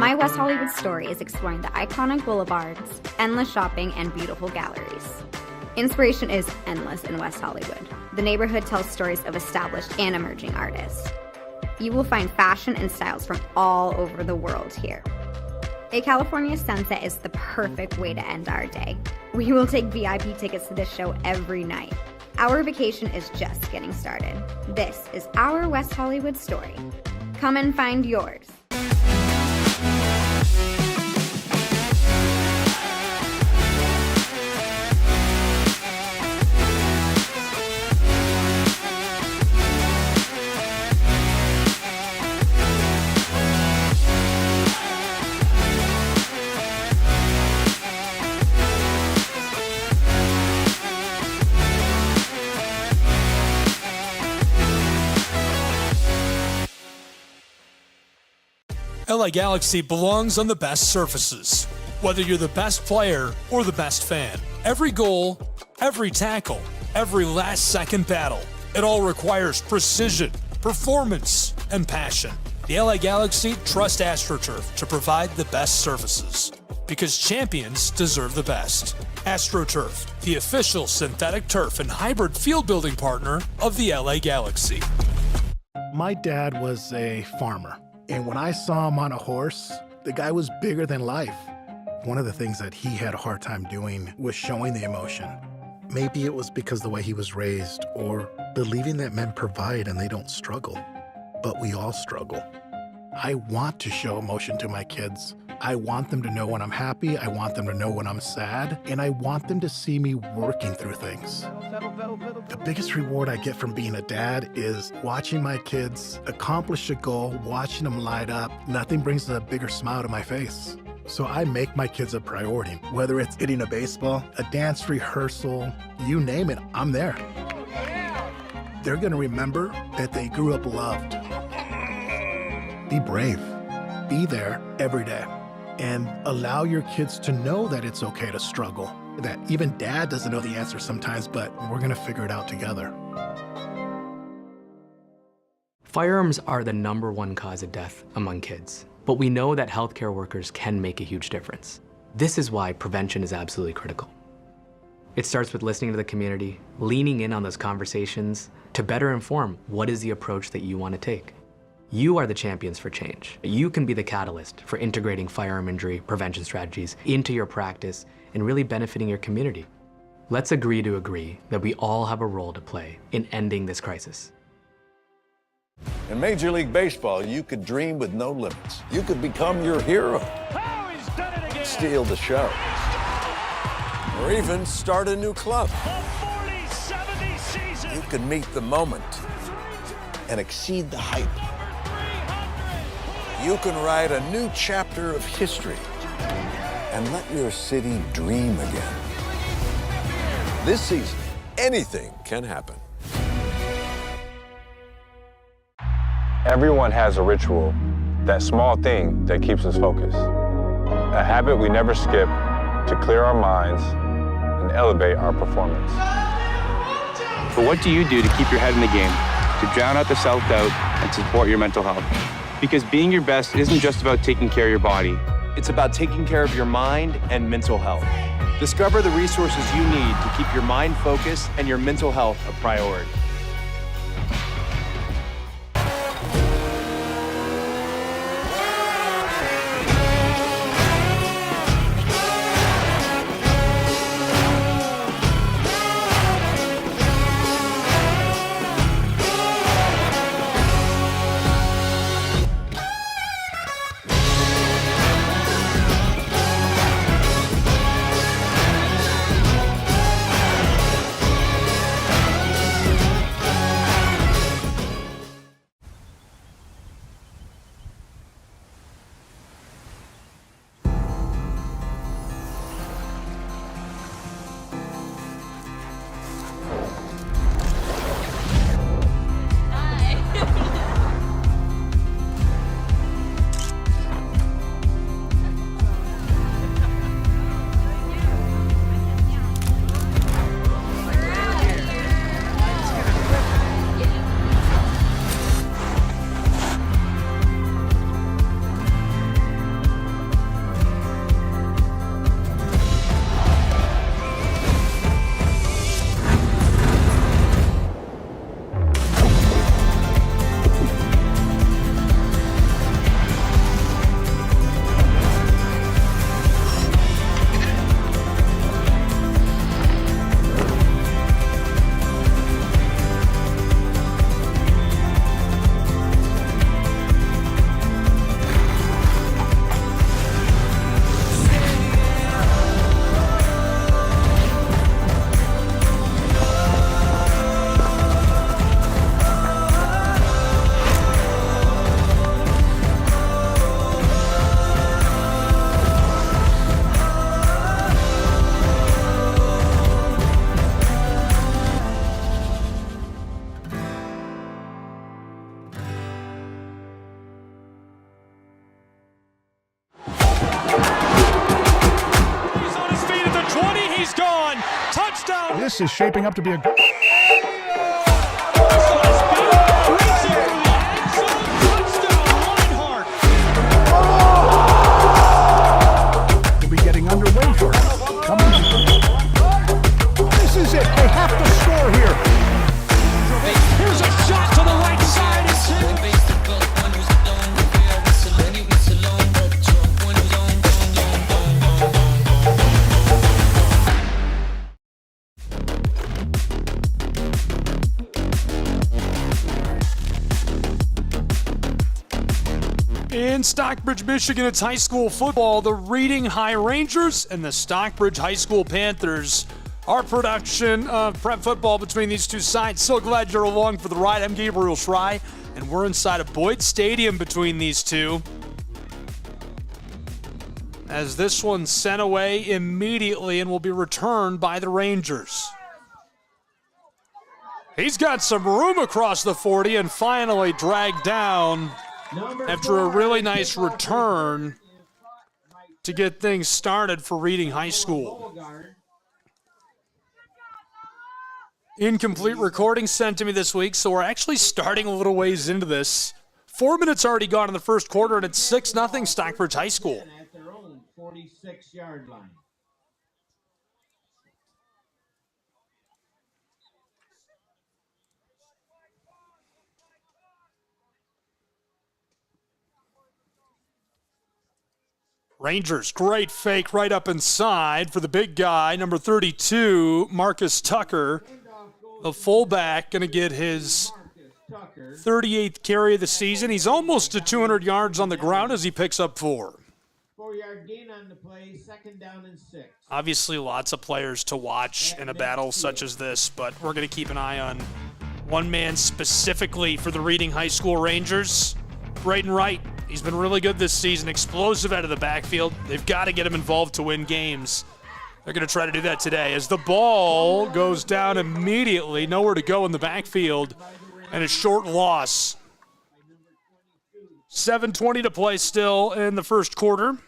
My West Hollywood story is exploring the iconic boulevards, endless shopping, and beautiful galleries. Inspiration is endless in West Hollywood. The neighborhood tells stories of established and emerging artists. You will find fashion and styles from all over the world here. A California sunset is the perfect way to end our day. We will take VIP tickets to this show every night. Our vacation is just getting started. This is our West Hollywood story. Come and find yours. LA Galaxy belongs on the best surfaces. Whether you're the best player or the best fan, every goal, every tackle, every last-second battle, it all requires precision, performance, and passion. The LA Galaxy trust AstroTurf to provide the best surfaces, because champions deserve the best. AstroTurf, the official synthetic turf and hybrid field building partner of the LA Galaxy. My dad was a farmer. And when I saw him on a horse, the guy was bigger than life. One of the things that he had a hard time doing was showing the emotion. Maybe it was because the way he was raised, or believing that men provide and they don't struggle. But we all struggle. I want to show emotion to my kids. I want them to know when I'm happy, I want them to know when I'm sad, and I want them to see me working through things. The biggest reward I get from being a dad is watching my kids accomplish a goal, watching them light up. Nothing brings a bigger smile to my face. So I make my kids a priority. Whether it's hitting a baseball, a dance rehearsal, you name it, I'm there. They're gonna remember that they grew up loved. Be brave. Be there every day. And allow your kids to know that it's okay to struggle. That even dad doesn't know the answer sometimes, but we're gonna figure it out together. Firearms are the #1 cause of death among kids, but we know that healthcare workers can make a huge difference. This is why prevention is absolutely critical. It starts with listening to the community, leaning in on those conversations to better inform what is the approach that you want to take. You are the champions for change. You can be the catalyst for integrating firearm injury prevention strategies into your practice and really benefiting your community. Let's agree to agree that we all have a role to play in ending this crisis. In Major League Baseball, you could dream with no limits. You could become your hero, steal the show, or even start a new club. You could meet the moment and exceed the hype. You can write a new chapter of history and let your city dream again. This season, anything can happen. Everyone has a ritual, that small thing that keeps us focused. A habit we never skip to clear our minds and elevate our performance. But what do you do to keep your head in the game, to drown out the self-doubt and support your mental health? Because being your best isn't just about taking care of your body. It's about taking care of your mind and mental health. Discover the resources you need to keep your mind focused and your mental health a priority. He's gone. Touchdown. This is shaping up to be a good. We'll be getting underway for it. This is it. They have to score here. Here's a shot to the right side. In Stockbridge, Michigan, it's high school football. The Reading High Rangers and the Stockbridge High School Panthers. Our production of prep football between these two sides. So glad you're along for the ride. I'm Gabriel Schrei, and we're inside of Boyd Stadium between these two. As this one's sent away immediately and will be returned by the Rangers. He's got some room across the 40 and finally dragged down after a really nice return to get things started for Reading High School. Incomplete recording sent to me this week, so we're actually starting a little ways into this. 4 minutes already gone in the first quarter, and it's 6-0 Stockbridge High School. At their own 46-yard line. Rangers, great fake right up inside for the big guy, number 32, Marcus Tucker. The fullback going to get his 38th carry of the season. He's almost to 200 yards on the ground as he picks up 4. 4-yard gain on the play, 2nd down and 6. Obviously, lots of players to watch in a battle such as this, but we're going to keep an eye on one man specifically for the Reading High School Rangers, Braden Wright. He's been really good this season, explosive out of the backfield. They've got to get him involved to win games. They're going to try to do that today as the ball goes down immediately, nowhere to go in the backfield, and a short loss. 7:20 to play still in the first quarter.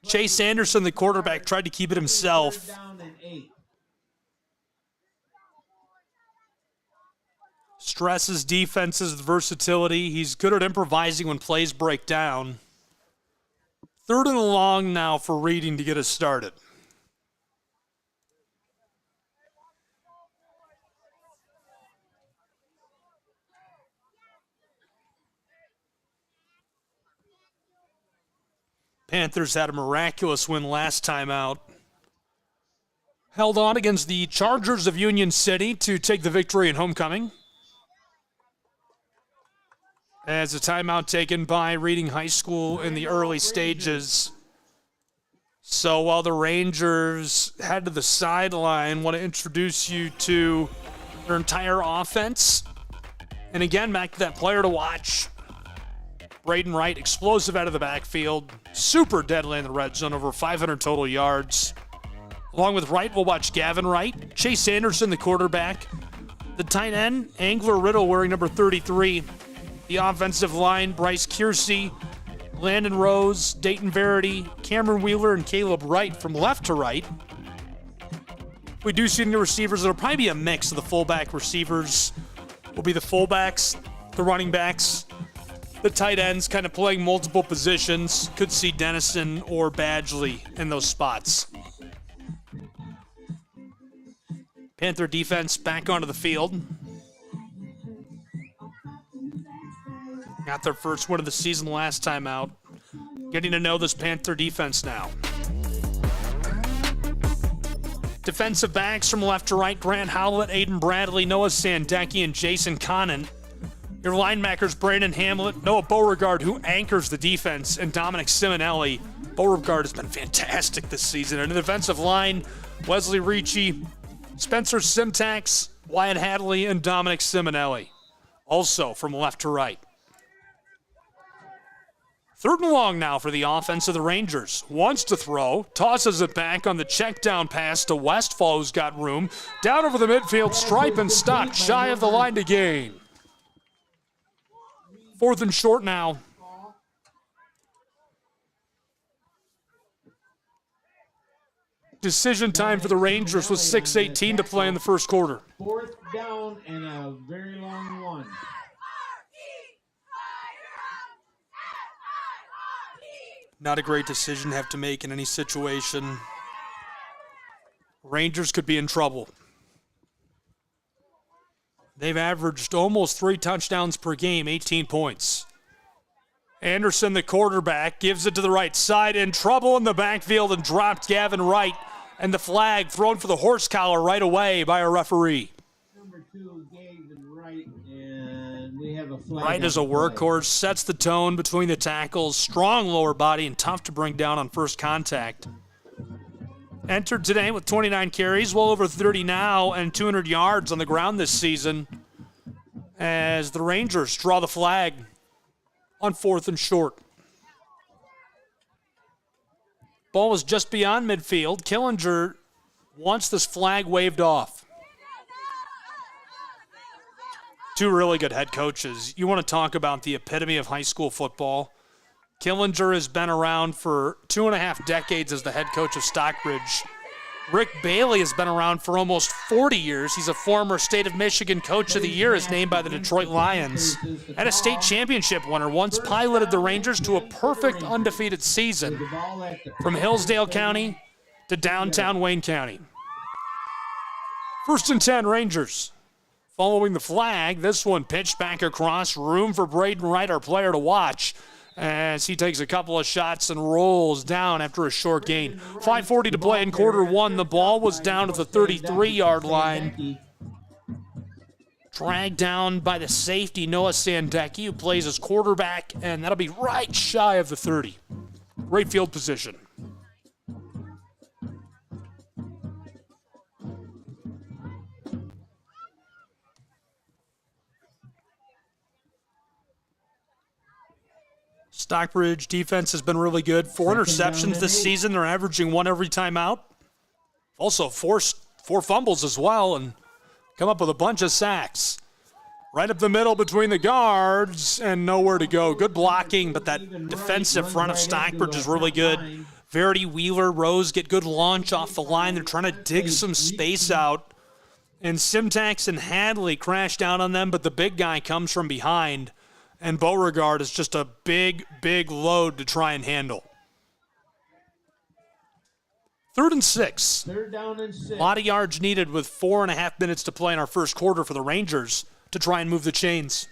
Chase Anderson, the quarterback, tried to keep it himself. Stresses defenses, versatility. He's good at improvising when plays break down. 3rd and long now for Reading to get us started. Panthers had a miraculous win last time out. Held on against the Chargers of Union City to take the victory in homecoming. As a timeout taken by Reading High School in the early stages. So while the Rangers head to the sideline, want to introduce you to their entire offense. And again, back to that player to watch. Braden Wright, explosive out of the backfield. Super deadly in the red zone, over 500 total yards. Along with Wright, we'll watch Gavin Wright. Chase Anderson, the quarterback. The tight end, Angler Riddle, wearing number 33. The offensive line, Bryce Kiersey, Landon Rose, Dayton Verity, Cameron Wheeler, and Caleb Wright from left to right. We do see the receivers. It'll probably be a mix of the fullback receivers. Will be the fullbacks, the running backs, the tight ends kind of playing multiple positions. Could see Dennison or Badgley in those spots. Panther defense back onto the field. Got their first win of the season last time out. Getting to know this Panther defense now. Defensive backs from left to right, Grant Howlett, Aiden Bradley, Noah Sandecki, and Jason Connon. Your linebackers, Brandon Hamlet, Noah Beauregard, who anchors the defense, and Dominic Simonelli. Beauregard has been fantastic this season. And the defensive line, Wesley Ricci, Spencer Simtax, Wyatt Hadley, and Dominic Simonelli. Also from left to right. 3rd and long now for the offense of the Rangers. Wants to throw, tosses it back on the check down pass to Westfall, who's got room. Down over the midfield stripe and stopped shy of the line to gain. 4th and short now. Decision time for the Rangers with 6:18 to play in the first quarter. 4th down and a very long one. Not a great decision to have to make in any situation. Rangers could be in trouble. They've averaged almost 3 touchdowns per game, 18 points. Anderson, the quarterback, gives it to the right side. In trouble in the backfield and dropped Gavin Wright. And the flag thrown for the horse collar right away by a referee. Number 2, Gavin Wright, and we have a flag. Wright is a workhorse, sets the tone between the tackles, strong lower body, and tough to bring down on first contact. Entered today with 29 carries, well over 30 now, and 200 yards on the ground this season as the Rangers draw the flag on 4th and short. Ball was just beyond midfield. Killinger wants this flag waved off. Two really good head coaches. You want to talk about the epitome of high school football. Killinger has been around for 2.5 decades as the head coach of Stockbridge. Rick Bailey has been around for almost 40 years. He's a former State of Michigan Coach of the Year, as named by the Detroit Lions, and a state championship winner. Once piloted the Rangers to a perfect undefeated season from Hillsdale County to downtown Wayne County. 1st and 10, Rangers. Following the flag, this one pitched back across. Room for Braden Wright, our player, to watch, as he takes a couple of shots and rolls down after a short gain. 5:40 to play in quarter one. The ball was down to the 33-yard line. Dragged down by the safety, Noah Sandecki, who plays as quarterback, and that'll be right shy of the 30. Great field position. Stockbridge defense has been really good. 4 interceptions this season. They're averaging 1 every time out. Also four fumbles as well, and come up with a bunch of sacks. Right up the middle between the guards and nowhere to go. Good blocking, but that defensive front of Stockbridge is really good. Verity, Wheeler, Rose get good launch off the line. They're trying to dig some space out. And Simtax and Hadley crash down on them, but the big guy comes from behind. And Beauregard is just a big, big load to try and handle. 3rd and 6. 3rd down and 6. A lot of yards needed with 4.5 minutes to play in our first quarter for the Rangers to try and move the chains.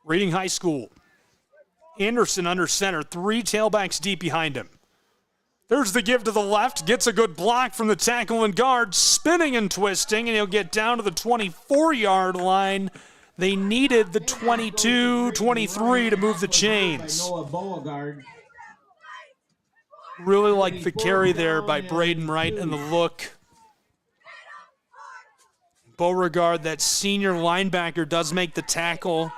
Reading High School. Anderson under center, 3 tailbacks deep behind him. There's the give to the left, gets a good block from the tackle and guard, spinning and twisting, and he'll get down to the 24-yard line. They needed the 22, 23 to move the chains. Really like the carry there by Braden Wright and the look. Beauregard, that senior linebacker, does make the tackle.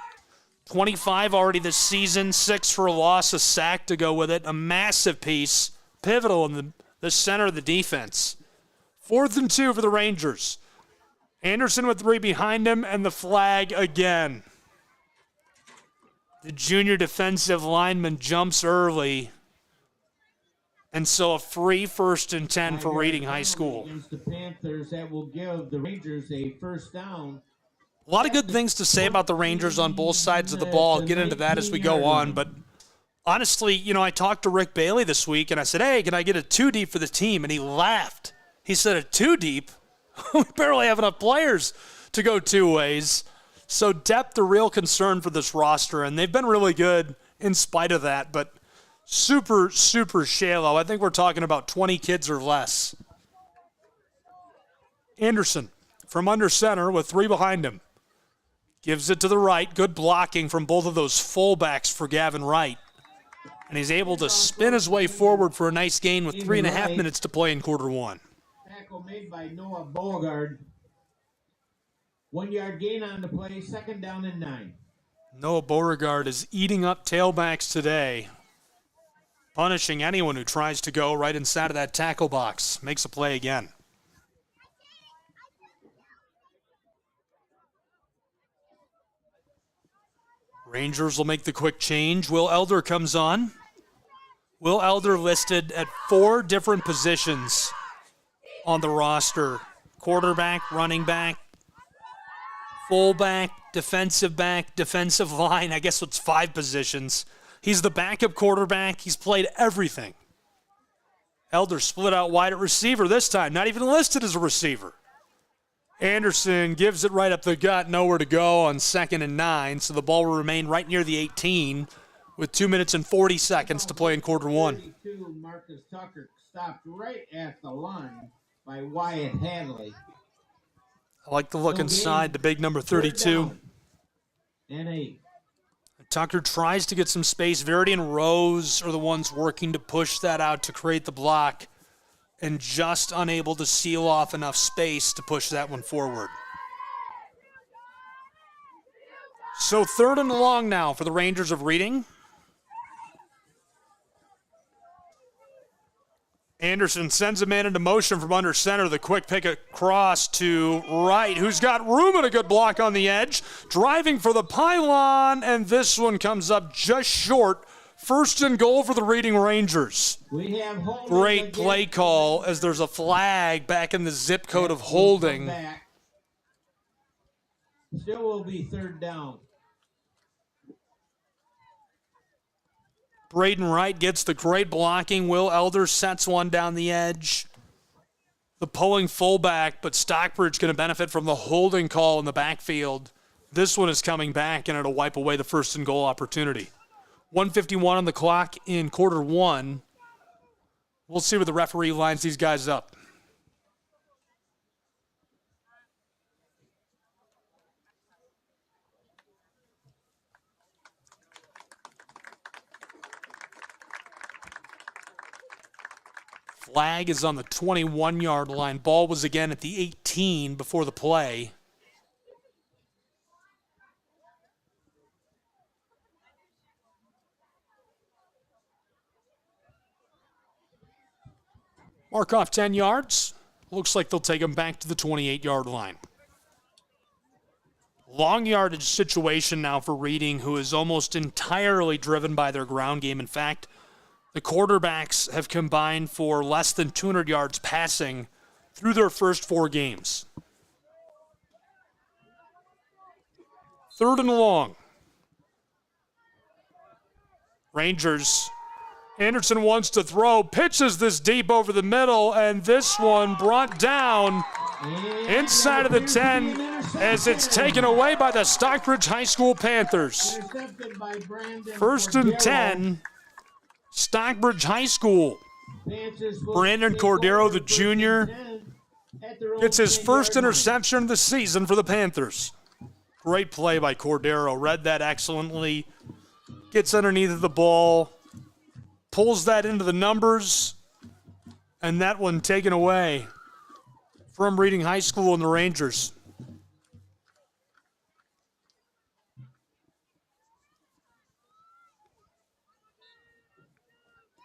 25 already this season, 6 for a loss, a sack to go with it. A massive piece. Pivotal in the center of the defense. 4th and 2 for the Rangers. Anderson with 3 behind him, and the flag again. The junior defensive lineman jumps early, and so a free 1st and 10 for Reading High School. Against the Panthers, that will give the Rangers a 1st down. A lot of good things to say about the Rangers on both sides of the ball. I'll get into that as we go on, but honestly, I talked to Rick Bailey this week, and I said, hey, can I get a 2 deep for the team? And he laughed. He said, a 2 deep? We barely have enough players to go 2 ways. So depth, a real concern for this roster, and they've been really good in spite of that, but super, super shallow. I think we're talking about 20 kids or less. Anderson from under center with 3 behind him. Gives it to the right. Good blocking from both of those fullbacks for Gavin Wright. And he's able to spin his way forward for a nice gain with 3.5 minutes to play in quarter one. Tackle made by Noah Beauregard. 1 yard gain on the play, 2nd down and 9. Noah Beauregard is eating up tailbacks today, punishing anyone who tries to go right inside of that tackle box. Makes a play again. Rangers will make the quick change. Will Elder comes on. Will Elder listed at 4 different positions on the roster. Quarterback, running back, fullback, defensive line. I guess it's 5 positions. He's the backup quarterback. He's played everything. Elder split out wide at receiver this time, not even listed as a receiver. Anderson gives it right up the gut, nowhere to go on 2nd and 9, so the ball will remain right near the 18 with 2 minutes and 40 seconds to play in quarter 1. 32, Marcus Tucker stopped right at the line by Wyatt Hadley. I like the look inside, the big number 32. And 8. Tucker tries to get some space. Verity and Rose are the ones working to push that out to create the block, and just unable to seal off enough space to push that one forward. So 3rd and long now for the Rangers of Reading. Anderson sends a man into motion from under center. The quick pick across to right, who's got room and a good block on the edge. Driving for the pylon, and this one comes up just short. 1st and goal for the Reading Rangers. Great play call as there's a flag back in the zip code of holding. Still will be 3rd down. Braden Wright gets the great blocking. Will Elder sets one down the edge. The pulling fullback, but Stockbridge going to benefit from the holding call in the backfield. This one is coming back, and it'll wipe away the 1st and goal opportunity. 1:51 on the clock in quarter 1. We'll see where the referee lines these guys up. Flag is on the 21-yard line. Ball was again at the 18 before the play. Mark off 10 yards. Looks like they'll take him back to the 28-yard line. Long yardage situation now for Reading, who is almost entirely driven by their ground game. In fact, the quarterbacks have combined for less than 200 yards passing through their first 4 games. 3rd and long. Rangers. Anderson wants to throw, pitches this deep over the middle, and this one brought down inside of the 10 as it's taken away by the Stockbridge High School Panthers. 1st and 10, Stockbridge High School. Brandon Cordero, the junior, gets his first interception of the season for the Panthers. Great play by Cordero, read that excellently, gets underneath of the ball, pulls that into the numbers, and that one taken away from Reading High School and the Rangers.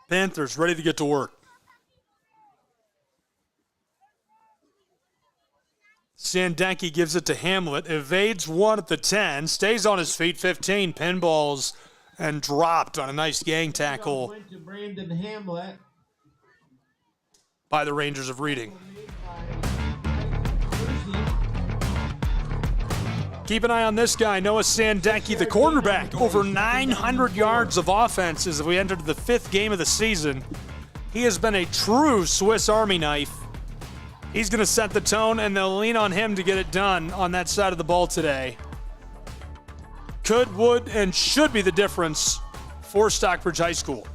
Panthers ready to get to work. Sandecki gives it to Hamlet, evades one at the 10, stays on his feet, 15, pinballs, and dropped on a nice gang tackle Went to Brandon Hamlet. by the Rangers of Reading. Keep an eye on this guy, Noah Sandecki, the quarterback. Over 900 yards of offense as we entered the 5th game of the season. He has been a true Swiss Army knife. He's going to set the tone, and they'll lean on him to get it done on that side of the ball today. Could, would, and should be the difference for Stockbridge High School.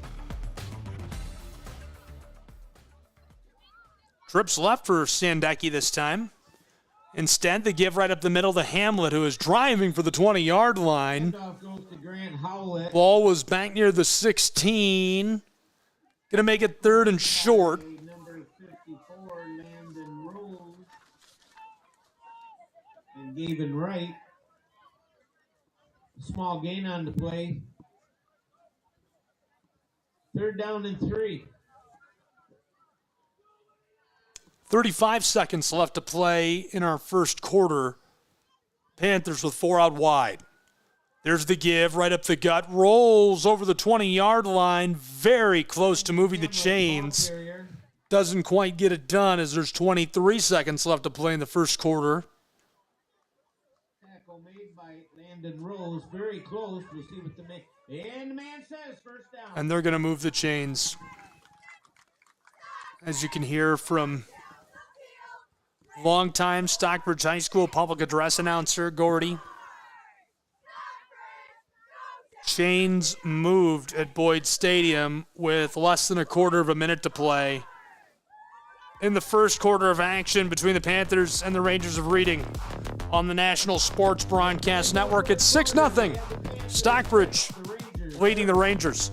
Trips left for Sandecki this time. Instead, they give right up the middle to Hamlet, who is driving for the 20-yard line. Ball was back near the 16. Going to make it 3rd and short. Number 54, Landon Rose. And Gavin Wright. Small gain on the play. 3rd down and 3. 35 seconds left to play in our first quarter. Panthers with 4 out wide. There's the give, right up the gut, rolls over the 20-yard line, very close to moving the chains. Doesn't quite get it done as there's 23 seconds left to play in the first quarter. Tackle made by Landon Rose, very close. We'll see what the man says. First down. And they're going to move the chains. As you can hear from longtime Stockbridge High School public address announcer Gordy. Chains moved at Boyd Stadium with less than a quarter of a minute to play in the first quarter of action between the Panthers and the Rangers of Reading on the National Sports Broadcast Network. It's 6-0. Stockbridge leading the Rangers.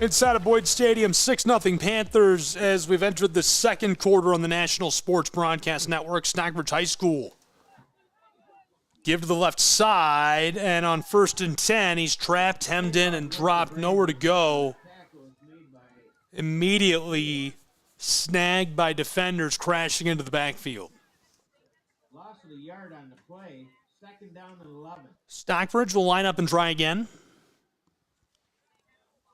Inside of Boyd Stadium, 6-0 Panthers as we've entered the second quarter on the National Sports Broadcast Network. Stockbridge High School. Give to the left side, and on 1st and 10, he's trapped, hemmed in, and dropped, nowhere to go. Immediately snagged by defenders crashing into the backfield. Loss of the yard on the play. Second down and 11. Stockbridge will line up and try again.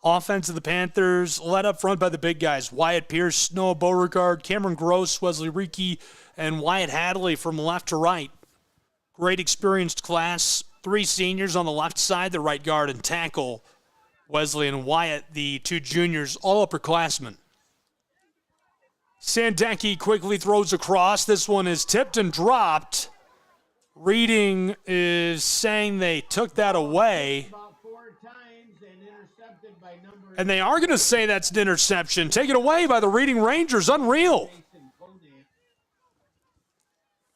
Offense of the Panthers led up front by the big guys. Wyatt Pierce, Noah Beauregard, Cameron Gross, Wesley Reekie, and Wyatt Hadley from left to right. Great experienced class. 3 seniors on the left side, the right guard and tackle. Wesley and Wyatt, the 2 juniors, all upperclassmen. Sandecki quickly throws across. This one is tipped and dropped. Reading is saying they took that away. And they are going to say that's an interception. Taken away by the Reading Rangers. Unreal.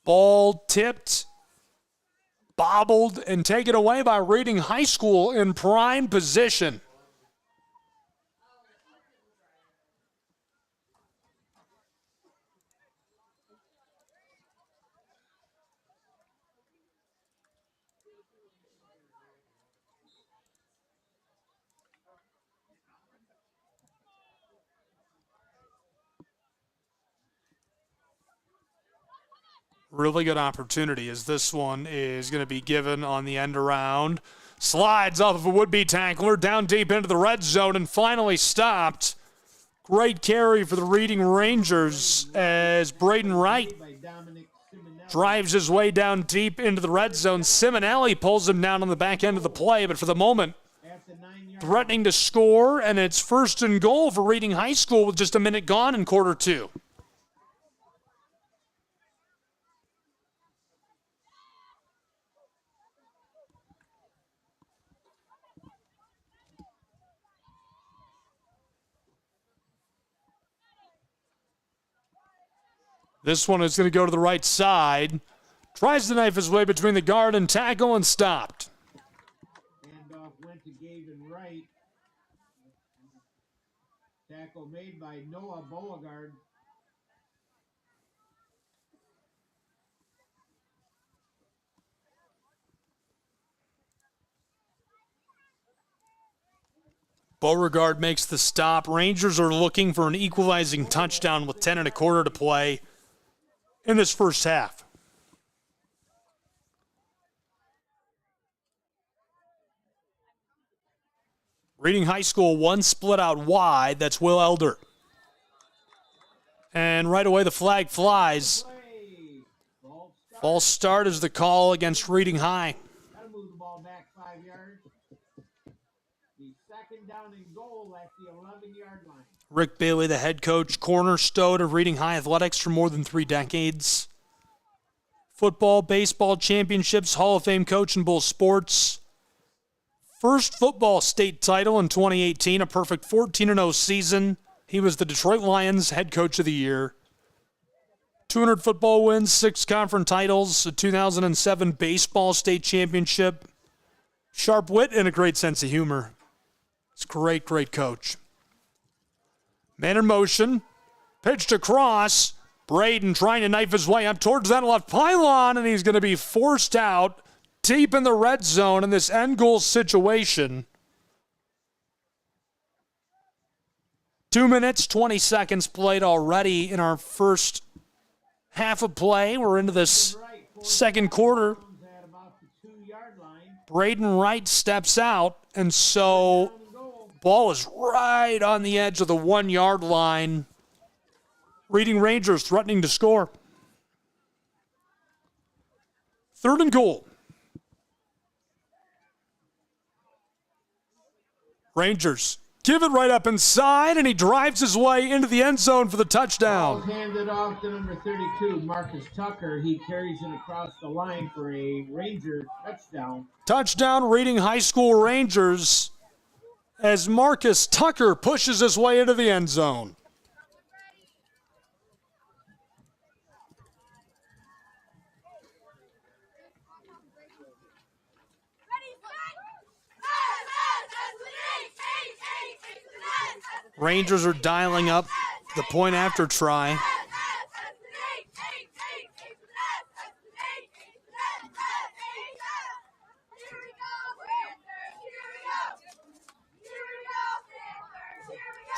Ball tipped, bobbled, and taken away by Reading High School in prime position. Really good opportunity as this one is going to be given on the end around. Slides off of a would-be tackler down deep into the red zone and finally stopped. Great carry for the Reading Rangers as Braden Wright drives his way down deep into the red zone. Simonelli pulls him down on the back end of the play, but for the moment, threatening to score, and it's 1st and goal for Reading High School with just a minute gone in quarter 2. This one is going to go to the right side. Tries to knife his way between the guard and tackle and stopped. Handoff went to Gavin Wright. Tackle made by Noah Beauregard. Beauregard makes the stop. Rangers are looking for an equalizing touchdown with 10 1/4 to play in this first half. Reading High School, one split out wide. That's Will Elder. And right away the flag flies. False start is the call against Reading High. Gotta move the ball back 5 yards. The second down and goal at the 11-yard line. Rick Bailey, the head coach, cornerstone of Reading High Athletics for more than 3 decades. Football, baseball championships, Hall of Fame coach in both sports. First football state title in 2018, a perfect 14-0 season. He was the Detroit Lions head coach of the year. 200 football wins, 6 conference titles, a 2007 baseball state championship. Sharp wit and a great sense of humor. It's a great, great coach. Man in motion, pitched across. Braden trying to knife his way up towards that left pylon, and he's going to be forced out deep in the red zone in this end goal situation. 2 minutes, 20 seconds played already in our first half of play. We're into this second quarter. Braden Wright steps out, and so ball is right on the edge of the 1-yard line. Reading Rangers threatening to score. 3rd and goal. Rangers give it right up inside, and he drives his way into the end zone for the touchdown. Ball's handed off to number 32, Marcus Tucker. He carries it across the line for a Ranger touchdown. Touchdown, Reading High School Rangers, as Marcus Tucker pushes his way into the end zone. Rangers are dialing up the point after try.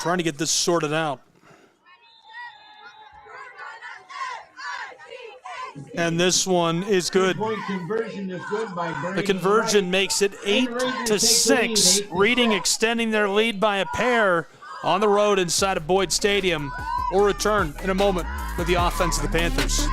Trying to get this sorted out. And this one is good. Conversion is good by the conversion makes it 8-6. Reading extending their lead by a pair on the road inside of Boyd Stadium. We'll return in a moment with the offense of the Panthers.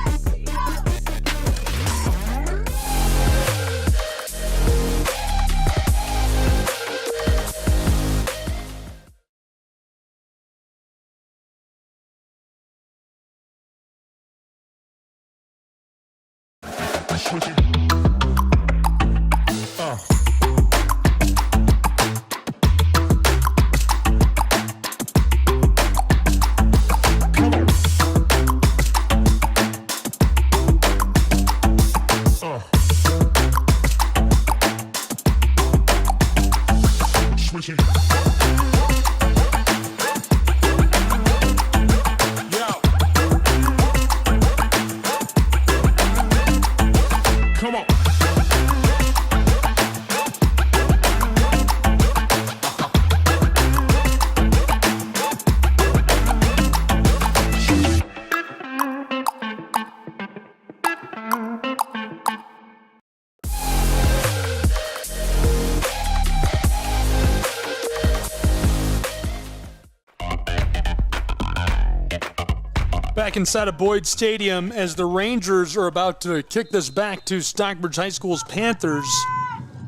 Back inside of Boyd Stadium as the Rangers are about to kick this back to Stockbridge High School's Panthers,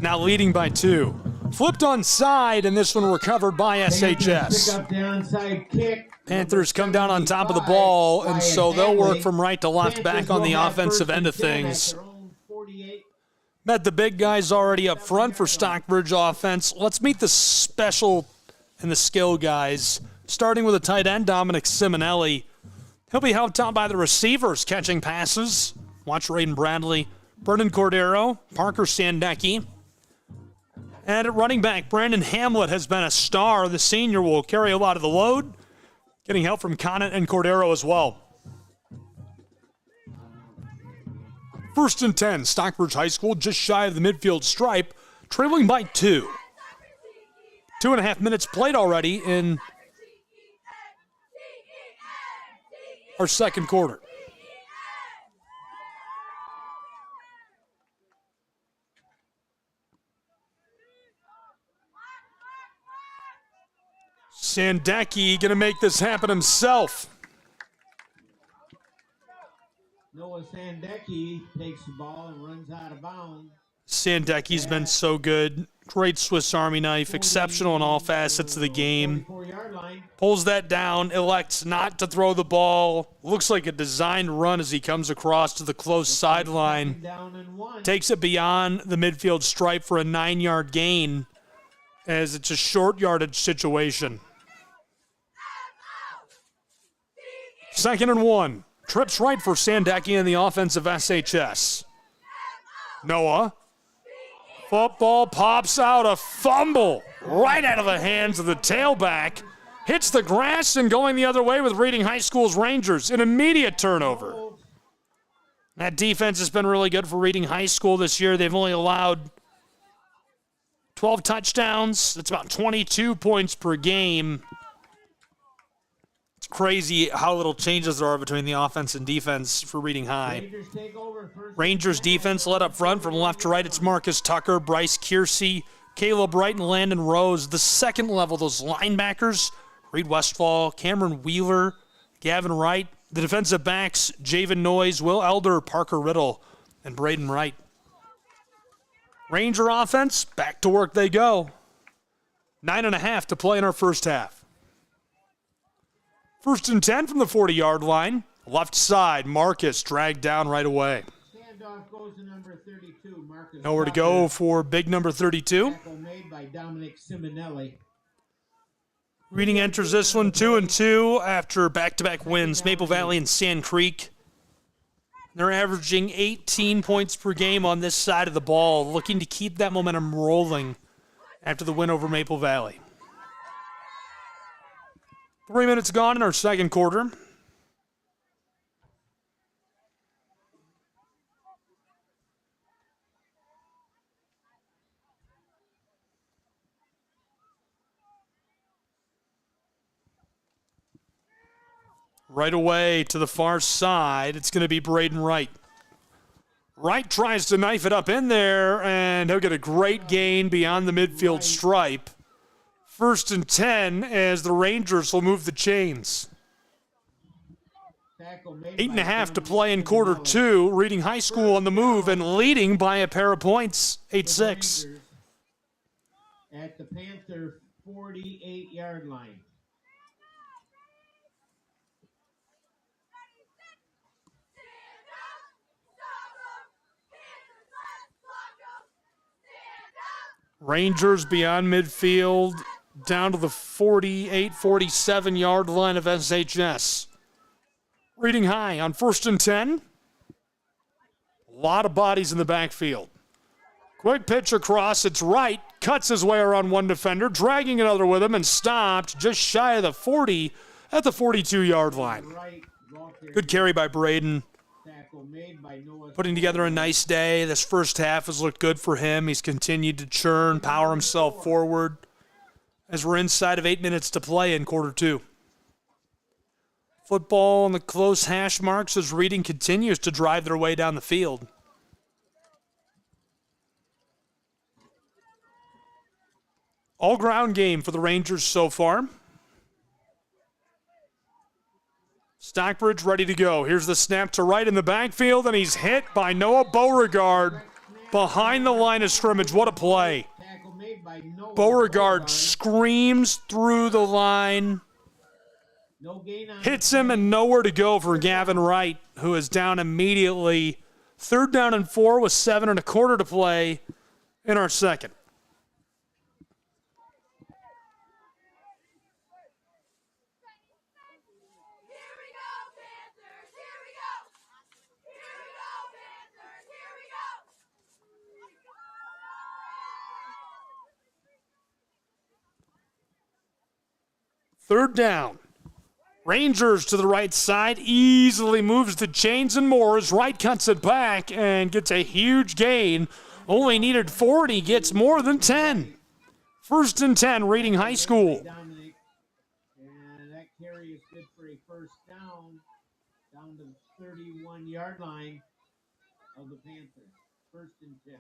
now leading by 2. Flipped onside, and this one recovered by SHS. Panthers come down on top of the ball, and so they'll work from right to left back on the offensive end of things. Met the big guys already up front for Stockbridge offense. Let's meet the special and the skill guys, starting with the tight end, Dominic Simonelli. He'll be helped out by the receivers catching passes. Watch Raiden Bradley, Brendan Cordero, Parker Sandecki. And at running back, Brandon Hamlet has been a star. The senior will carry a lot of the load, getting help from Conant and Cordero as well. 1st and 10, Stockbridge High School just shy of the midfield stripe, trailing by 2. 2.5 minutes played already in our second quarter. Sandecki going to make this happen himself. Noah Sandecki takes the ball and runs out of bounds. Sandecki's been so good. Great Swiss Army knife, exceptional in all facets of the game. 44-yard line. Pulls that down, elects not to throw the ball. Looks like a designed run as he comes across to the close sideline. Down and 1. Takes it beyond the midfield stripe for a 9-yard gain as it's a short yardage situation. 2nd and 1. Trips right for Sandecki in the offensive SHS. Noah. Football pops out, a fumble right out of the hands of the tailback. Hits the grass and going the other way with Reading High School's Rangers. An immediate turnover. That defense has been really good for Reading High School this year. They've only allowed 12 touchdowns. That's about 22 points per game. It's crazy how little changes there are between the offense and defense for Reading High. Rangers take over first. Rangers defense led up front from left to right. It's Marcus Tucker, Bryce Kiersey, Caleb Wright, and Landon Rose. The second level, those linebackers, Reed Westfall, Cameron Wheeler, Gavin Wright. The defensive backs, Javen Noyes, Will Elder, Parker Riddle, and Braden Wright. Ranger offense, back to work they go. 9.5 to play in our first half. 1st and 10 from the 40-yard line. Left side, Marcus dragged down right away. Handoff goes to number 32, Marcus. Nowhere to go for big number 32. Tackle made by Dominic Simonelli. Reading enters this one 2-2 after back-to-back wins. Maple Valley and Sand Creek. They're averaging 18 points per game on this side of the ball, looking to keep that momentum rolling after the win over Maple Valley. 3 minutes gone in our second quarter. Right away to the far side, it's going to be Braden Wright. Wright tries to knife it up in there, and he'll get a great gain beyond the midfield stripe. 1st and 10 as the Rangers will move the chains. 8.5 to play in quarter two. Reading High School on the move and leading by a pair of points, 8-6. At the Panther 48-yard line. Rangers beyond midfield, down to the 48, 47-yard line of SHS. Reading High on 1st and 10. A lot of bodies in the backfield. Quick pitch across, it's Wright, cuts his way around one defender, dragging another with him, and stopped just shy of the 40 at the 42-yard line. Good carry by Braden. Putting together a nice day. This first half has looked good for him. He's continued to churn, power himself forward as we're inside of 8 minutes to play in quarter two. Football on the close hash marks as Reading continues to drive their way down the field. All ground game for the Rangers so far. Stockbridge ready to go. Here's the snap to Wright in the backfield, and he's hit by Noah Beauregard behind the line of scrimmage. What a play. Beauregard screams through the line, hits him, and nowhere to go for Gavin Wright, who is down immediately. 3rd down and 4 with 7.25 to play in our second. Third down. Rangers to the right side, easily moves the chains and more as Wright cuts it back and gets a huge gain. Only needed 4, and he gets more than 10. 1st and 10, Reading High School. And that carry is good for a first down to the 31-yard line of the Panthers. 1st and 10.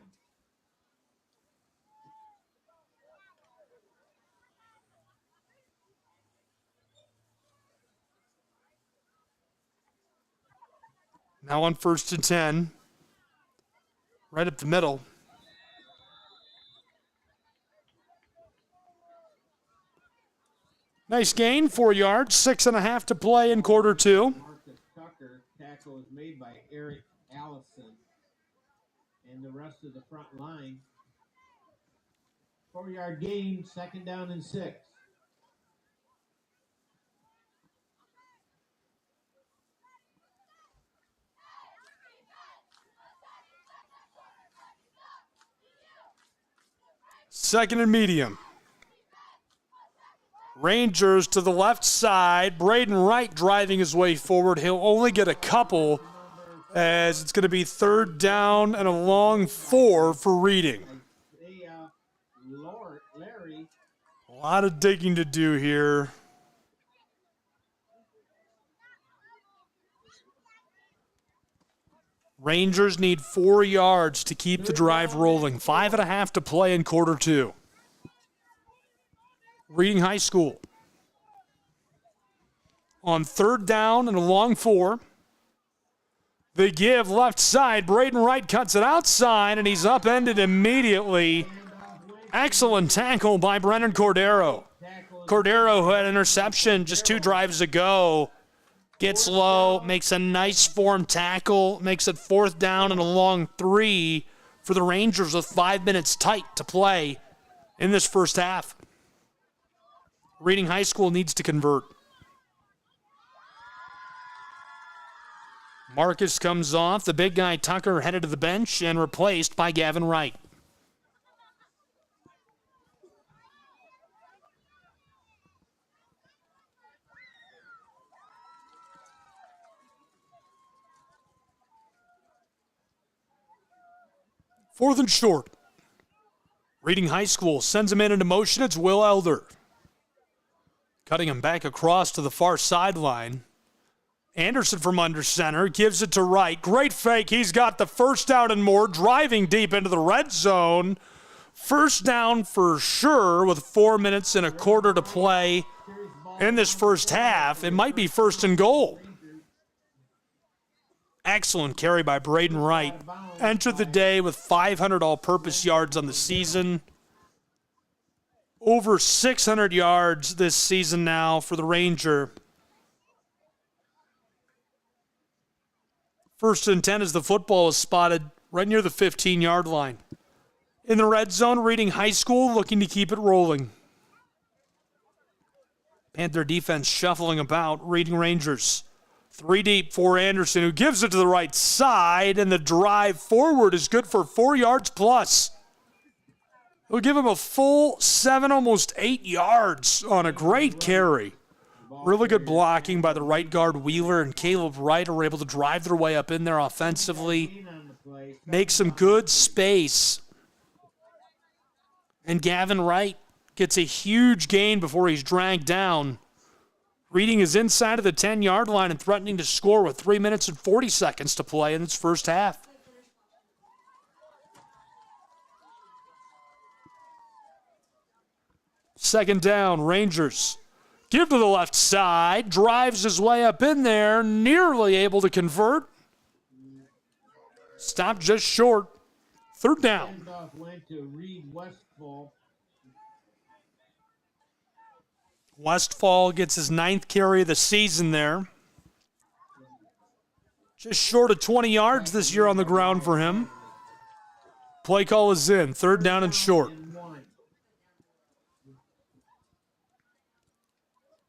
Now on 1st and 10, right up the middle. Nice gain, 4 yards, 6.5 to play in quarter two. Marcus Tucker. Tackle is made by Eric Allison. And the rest of the front line. 4-yard gain, 2nd down and 6. Second and medium. Rangers to the left side. Braden Wright driving his way forward. He'll only get a couple as it's going to be 3rd down and a long 4 for Reading. A lot of digging to do here. Rangers need 4 yards to keep the drive rolling. 5.5 to play in quarter two. Reading High School. On 3rd down and a long 4. They give left side. Braden Wright cuts it outside, and he's upended immediately. Excellent tackle by Brennan Cordero. Cordero, who had an interception just 2 drives ago, gets low, makes a nice form tackle, makes it 4th down and a long 3 for the Rangers with 5 minutes tight to play in this first half. Reading High School needs to convert. Marcus comes off. The big guy Tucker headed to the bench and replaced by Gavin Wright. Fourth and short. Reading High School sends him in into motion. It's Will Elder. Cutting him back across to the far sideline. Anderson from under center gives it to Wright. Great fake. He's got the 1st down and more, driving deep into the red zone. 1st down for sure with 4 minutes and a quarter to play in this first half. It might be 1st and goal. Excellent carry by Braden Wright. Entered the day with 500 all-purpose yards on the season. Over 600 yards this season now for the Ranger. 1st and 10 as the football is spotted right near the 15-yard line. In the red zone, Reading High School looking to keep it rolling. Panther defense shuffling about. Reading Rangers. 3 deep for Anderson, who gives it to the right side, and the drive forward is good for 4 yards plus. It'll give him a full 7, almost 8 yards on a great carry. Really good blocking by the right guard Wheeler and Caleb Wright are able to drive their way up in there offensively, make some good space. And Gavin Wright gets a huge gain before he's dragged down. Reading is inside of the 10-yard line and threatening to score with 3 minutes and 40 seconds to play in its first half. Second down, Rangers. Give to the left side, drives his way up in there, nearly able to convert. Stopped just short. 3rd down. Handoff went to Reed Westfall. Westfall gets his 9th carry of the season there. Just short of 20 yards this year on the ground for him. Play call is in. 3rd down and short.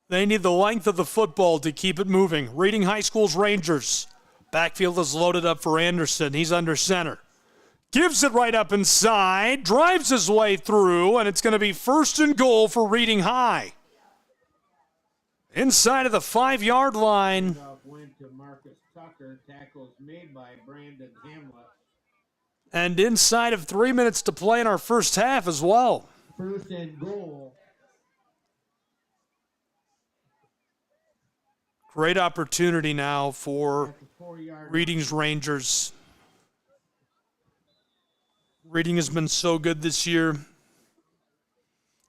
They need the length of the football to keep it moving. Reading High School's Rangers. Backfield is loaded up for Anderson. He's under center. Gives it right up inside. Drives his way through, and it's going to be 1st and goal for Reading High. Inside of the 5-yard line. Went to Marcus Tucker. Tackles made by Brandon Hamlet. And inside of 3 minutes to play in our first half as well. 1st and goal. Great opportunity now for Reading's Rangers. Reading has been so good this year.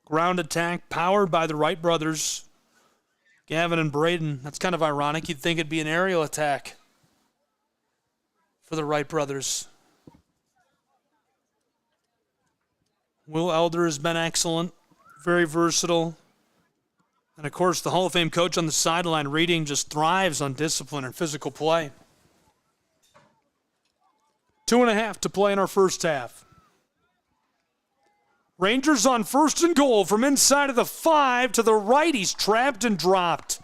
Ground attack powered by the Wright brothers. Gavin and Braden. That's kind of ironic. You'd think it'd be an aerial attack for the Wright brothers. Will Elder has been excellent. Very versatile. And, of course, the Hall of Fame coach on the sideline, Reading, just thrives on discipline and physical play. 2.5 to play in our first half. Rangers on first and goal from inside of the 5 to the right. He's trapped and dropped.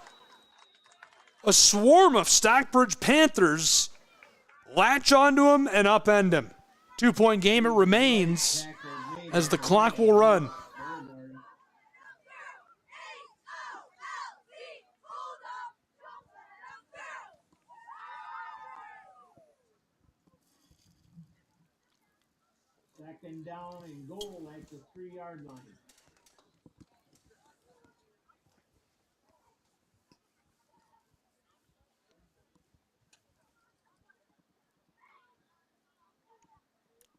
A swarm of Stockbridge Panthers latch onto him and upend him. 2-point game it remains as the clock will run. Second down and goal at the 3-yard line.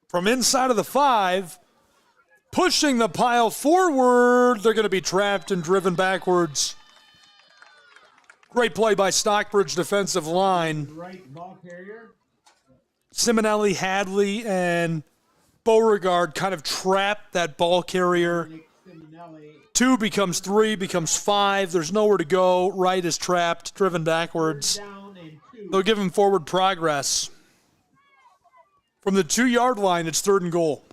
From inside of the 5, pushing the pile forward. They're going to be trapped and driven backwards. Great play by Stockbridge defensive line. Right ball carrier. Simonelli, Hadley, and Beauregard kind of trapped that ball carrier. 2 becomes 3, becomes 5. There's nowhere to go. Right is trapped, driven backwards. They'll give him forward progress. From the 2-yard line, it's 3rd and goal.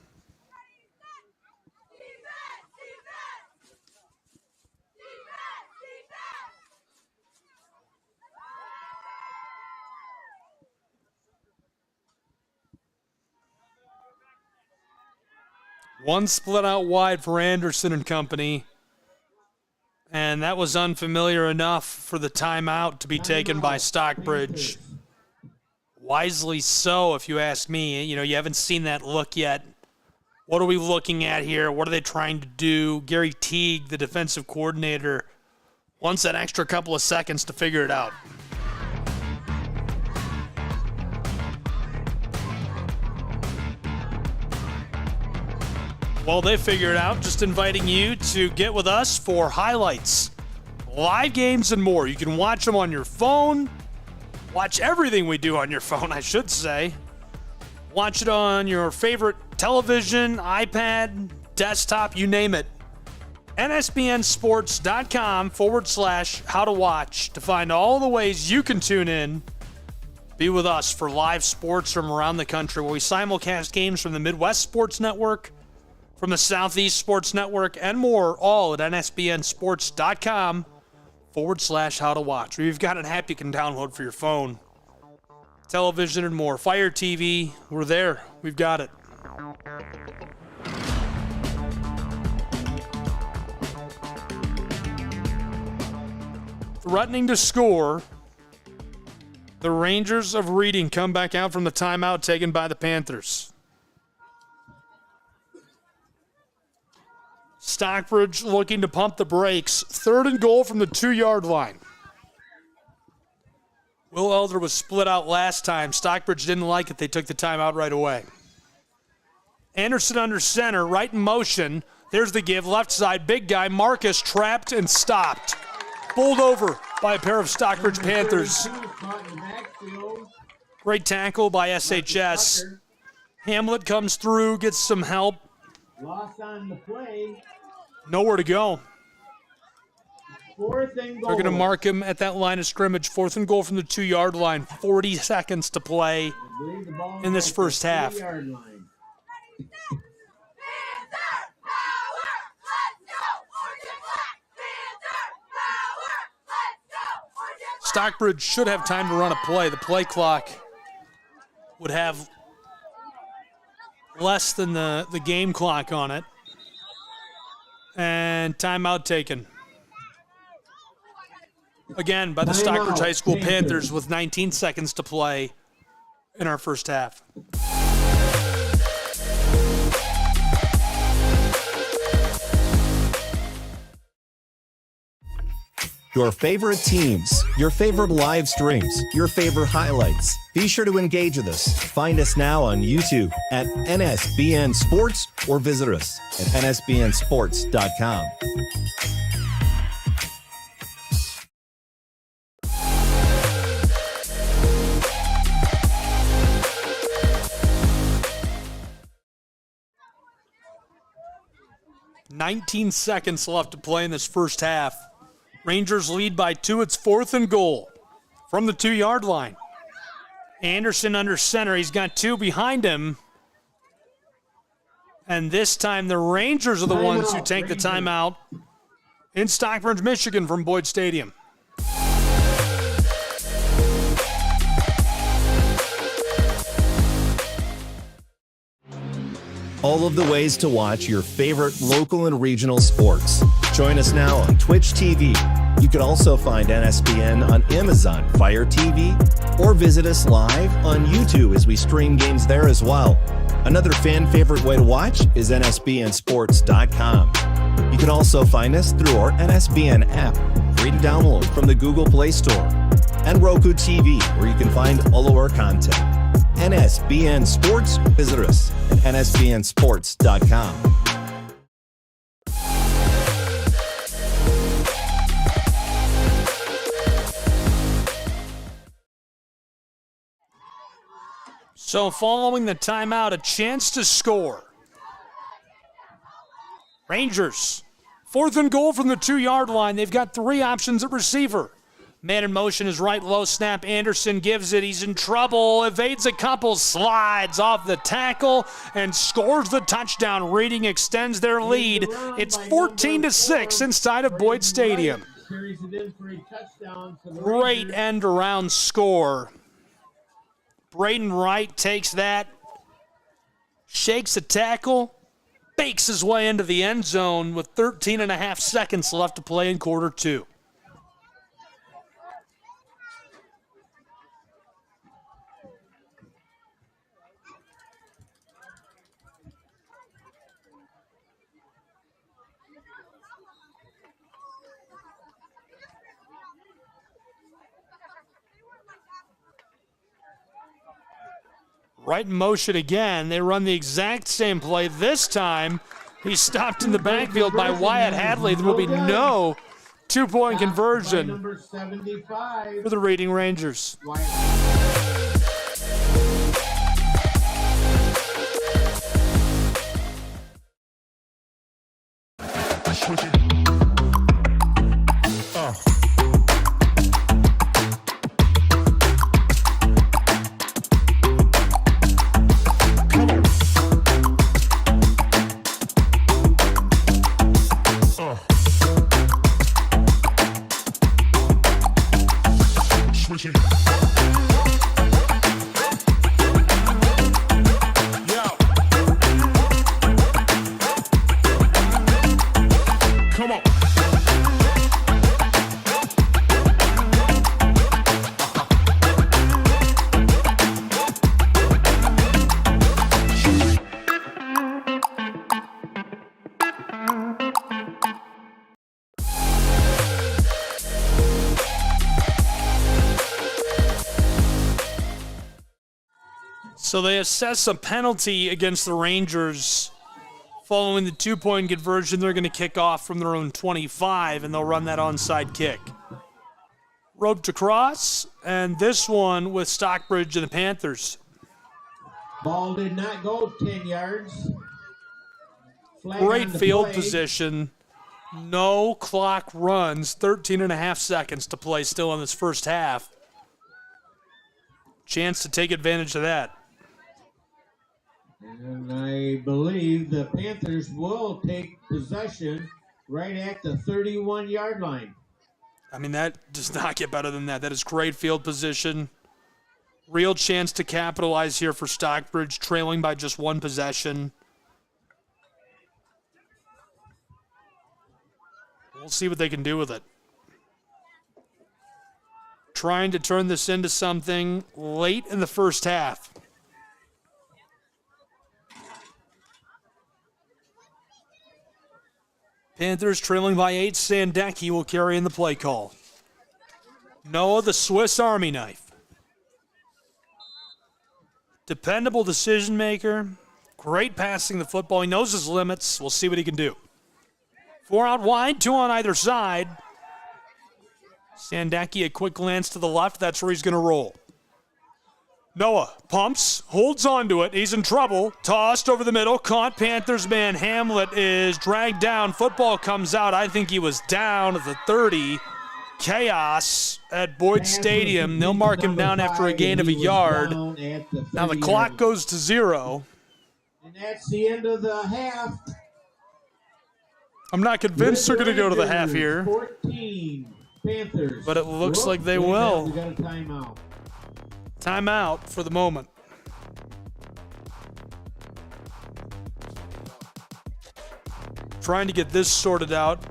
One split out wide for Anderson and company. And that was unfamiliar enough for the timeout to be taken by Stockbridge. Wisely so, if you ask me. You know, you haven't seen that look yet. What are we looking at here? What are they trying to do? Gary Teague, the defensive coordinator, wants that extra couple of seconds to figure it out. Well, they figure it out. Just inviting you to get with us for highlights, live games, and more. You can watch them on your phone. Watch everything we do on your phone, I should say. Watch it on your favorite television, iPad, desktop, you name it. NSBNsports.com/how-to-watch to find all the ways you can tune in. Be with us for live sports from around the country where we simulcast games from the Midwest Sports Network, from the Southeast Sports Network, and more, all at nsbnsports.com/how-to-watch. We've got an app you can download for your phone, television, and more. Fire TV, we're there. We've got it. Threatening to score, the Rangers of Reading come back out from the timeout taken by the Panthers. Stockbridge looking to pump the brakes. 3rd and goal from the 2-yard line. Will Elder was split out last time. Stockbridge didn't like it. They took the timeout right away. Anderson under center, right in motion. There's the give. Left side, big guy. Marcus trapped and stopped. Bowled over by a pair of Stockbridge Panthers. Great tackle by SHS. Hamlet comes through, gets some help. Loss on the play. Nowhere to go. 4th and goal. They're going to mark him at that line of scrimmage. 4th and goal from the 2-yard line. 40 seconds to play in this first half. Stockbridge should have time to run a play. The play clock would have less than the game clock on it. And timeout taken. Again, by the Stockbridge High School Panthers with 19 seconds to play in our first half. Your favorite teams, your favorite live streams, your favorite highlights. Be sure to engage with us. Find us now on YouTube at NSBN Sports or visit us at nsbnsports.com. "19 seconds left to play in this first half. Rangers lead by 2. It's 4th and goal from the 2-yard line. Anderson under center. He's got 2 behind him. And this time the Rangers are the ones who take the timeout in Stockbridge, Michigan from Boyd Stadium. All of the ways to watch your favorite local and regional sports. Join us now on Twitch TV. You can also find NSBN on Amazon Fire TV or visit us live on YouTube as we stream games there as well. Another fan favorite way to watch is nsbnsports.com. You can also find us through our NSBN app, free to download from the Google Play Store, and Roku TV, where you can find all of our content. NSBN Sports, visit us at nsbnsports.com. So following the timeout, a chance to score. Rangers, 4th and goal from the 2-yard line. They've got 3 options at receiver. Man in motion is right, low snap. Anderson gives it. He's in trouble. Evades a couple, slides off the tackle, and scores the touchdown. Reading extends their lead. It's 14-6 inside of Boyd Stadium. Great end-around score. Braden Wright takes that, shakes a tackle, bakes his way into the end zone with 13 and a half seconds left to play in quarter 2. Right in motion again. They run the exact same play. This time, he's stopped in the backfield by Wyatt Hadley. There will be no 2-point conversion for the Reading Rangers. So they assess a penalty against the Rangers. Following the 2-point conversion, they're going to kick off from their own 25, and they'll run that onside kick. Roped across, and this one with Stockbridge and the Panthers. Ball did not go 10 yards. Flag Great on the field play. position. No clock runs. 13 and a half seconds to play still in this first half. Chance to take advantage of that. And I believe the Panthers will take possession right at the 31-yard line. I mean, that does not get better than that. That is great field position. Real chance to capitalize here for Stockbridge, trailing by just 1 possession. We'll see what they can do with it. Trying to turn this into something late in the first half. Panthers trailing by 8. Sandecki will carry in the play call. Noah, the Swiss Army knife. Dependable decision maker. Great passing the football. He knows his limits. We'll see what he can do. 4 out wide, 2 on either side. Sandecki, a quick glance to the left. That's where he's going to roll. Noah pumps, holds onto it. He's in trouble. Tossed over the middle. Caught. Panthers man Hamlet is dragged down. Football comes out. I think he was down at the 30. chaos at Boyd Stadium. They'll mark him down after a gain of a yard. Now the clock goes to 0. And that's the end of the half. I'm not convinced they're going to go to the half here. 14, Panthers. But it looks like they will. We got a timeout. Timeout for the moment. Trying to get this sorted out.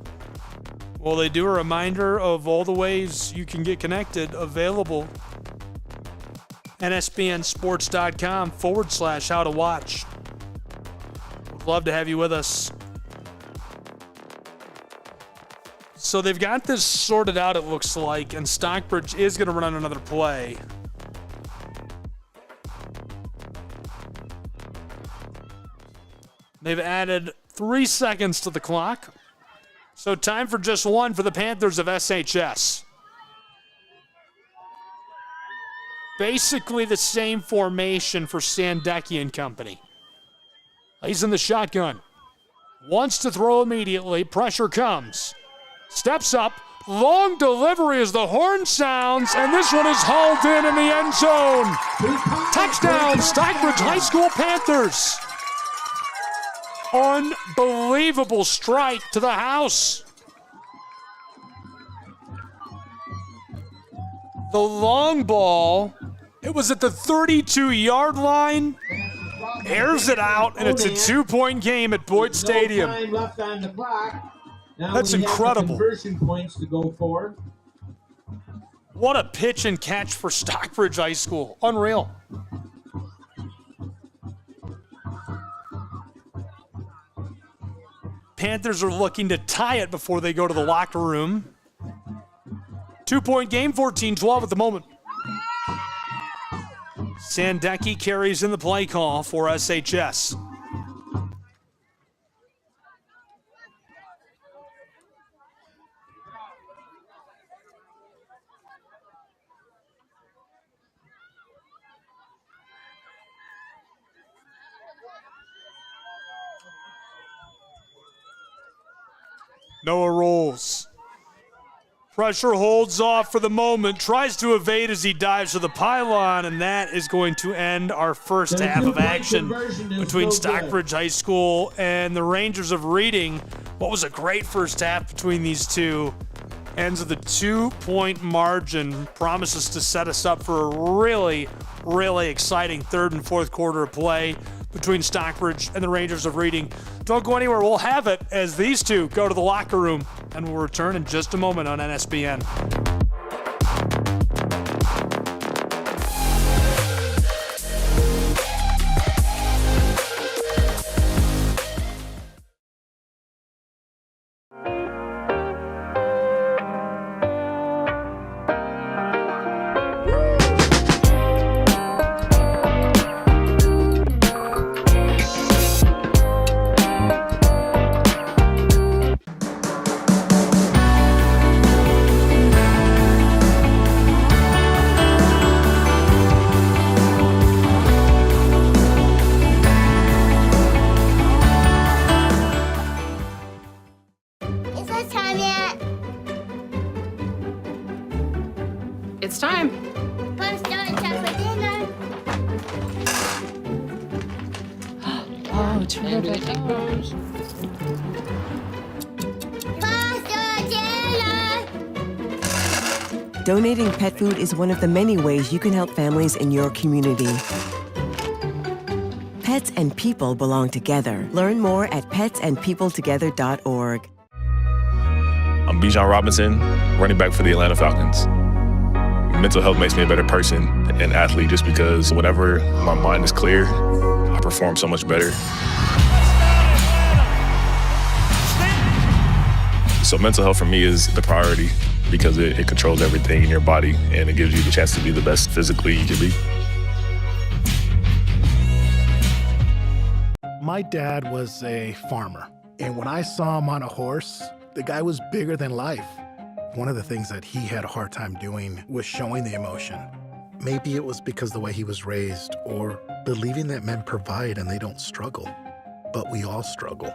Well, they do a reminder of all the ways you can get connected available. nsbnsports.com/how to watch. Would love to have you with us. So they've got this sorted out, it looks like, and Stockbridge is going to run another play. They've added 3 seconds to the clock. So time for just one for the Panthers of SHS. Basically the same formation for Sandecki and company. He's in the shotgun. Wants to throw immediately. Pressure comes. Steps up. Long delivery as the horn sounds, and this one is hauled in the end zone. Touchdown, Stockbridge High School Panthers. Unbelievable strike to the house. The long ball, it was at the 32-yard line. Airs it out, and it's a 2-point game at Boyd Stadium. No time left on the clock. Now That's we have incredible. the conversion points to go for. What a pitch and catch for Stockbridge High School. Unreal. Panthers are looking to tie it before they go to the locker room. 2-point game, 14-12 at the moment. Sandecki carries in the play call for SHS. Noah rolls. Pressure holds off for the moment, tries to evade as he dives to the pylon, and that is going to end our first half of action between Stockbridge High School and the Rangers of Reading. What was a great first half between these two. Ends with a 2-point margin, promises to set us up for a really, really exciting third and fourth quarter of play between Stockbridge and the Rangers of Reading. Don't go anywhere. We'll have it as these two go to the locker room, and we'll return in just a moment on NSBN. It's time. Pasta and chocolate dinner. Oh, terrific. Pasta dinner. Donating pet food is one of the many ways you can help families in your community. Pets and people belong together. Learn more at petsandpeopletogether.org. I'm Bijan Robinson, running back for the Atlanta Falcons. Mental health makes me a better person and athlete just because whenever my mind is clear, I perform so much better. So mental health for me is the priority because it controls everything in your body and it gives you the chance to be the best physically you can be. My dad was a farmer, and when I saw him on a horse, the guy was bigger than life. One of the things that he had a hard time doing was showing the emotion. Maybe it was because the way he was raised or believing that men provide and they don't struggle. But we all struggle.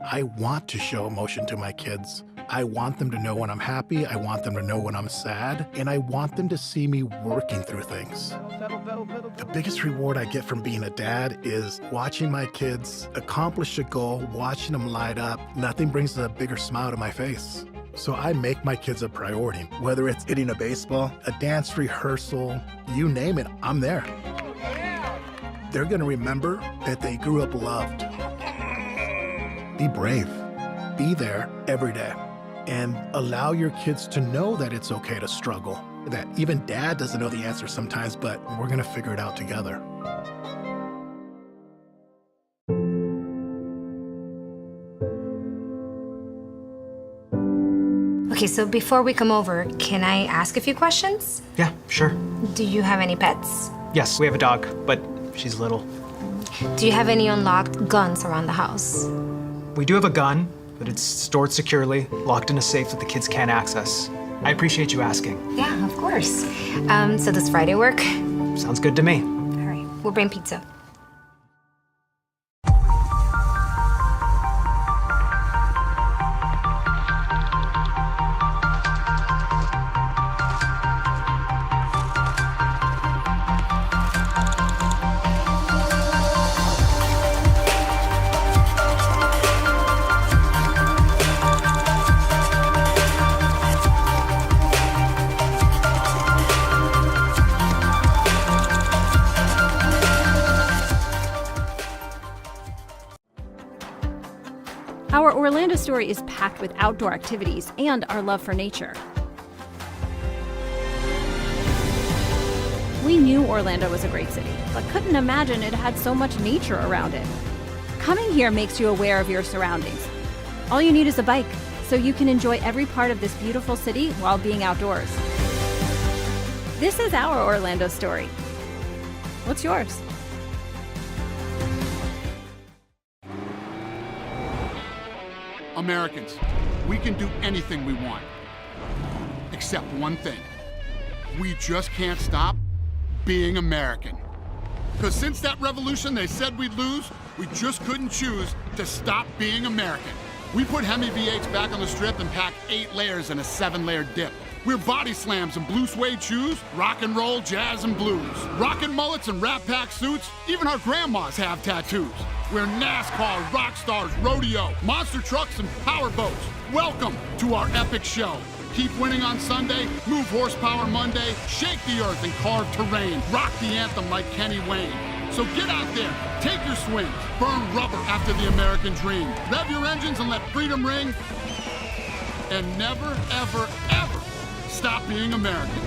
I want to show emotion to my kids. I want them to know when I'm happy, I want them to know when I'm sad, and I want them to see me working through things. The biggest reward I get from being a dad is watching my kids accomplish a goal, watching them light up. Nothing brings a bigger smile to my face. So I make my kids a priority. Whether it's hitting a baseball, a dance rehearsal, you name it, I'm there. They're gonna remember that they grew up loved. Be brave. Be there every day. And allow your kids to know that it's okay to struggle. That even dad doesn't know the answer sometimes, but we're gonna figure it out together. Okay, so before we come over, can I ask a few questions? Yeah, sure. Do you have any pets? Yes, we have a dog, but she's little. Do you have any unlocked guns around the house? We do have a gun, but it's stored securely, locked in a safe that the kids can't access. I appreciate you asking. Yeah, of course. So does Friday work? Sounds good to me. All right, we'll bring pizza. Our Orlando story is packed with outdoor activities and our love for nature. We knew Orlando was a great city, but couldn't imagine it had so much nature around it. Coming here makes you aware of your surroundings. All you need is a bike, so you can enjoy every part of this beautiful city while being outdoors. This is our Orlando story. What's yours? Americans, we can do anything we want, except one thing. We just can't stop being American. Because since that revolution they said we'd lose, we just couldn't choose to stop being American. We put Hemi V8s back on the strip and packed 8 layers in a 7-layer dip. We're body slams and blue suede shoes, rock and roll, jazz and blues. Rockin' mullets and Rat Pack suits, even our grandmas have tattoos. We're NASCAR, rock stars, rodeo, monster trucks and power boats. Welcome to our epic show. Keep winning on Sunday, move horsepower Monday, shake the earth and carve terrain, rock the anthem like Kenny Wayne. So get out there, take your swings, burn rubber after the American dream. Rev your engines and let freedom ring. And never, ever, ever stop being American.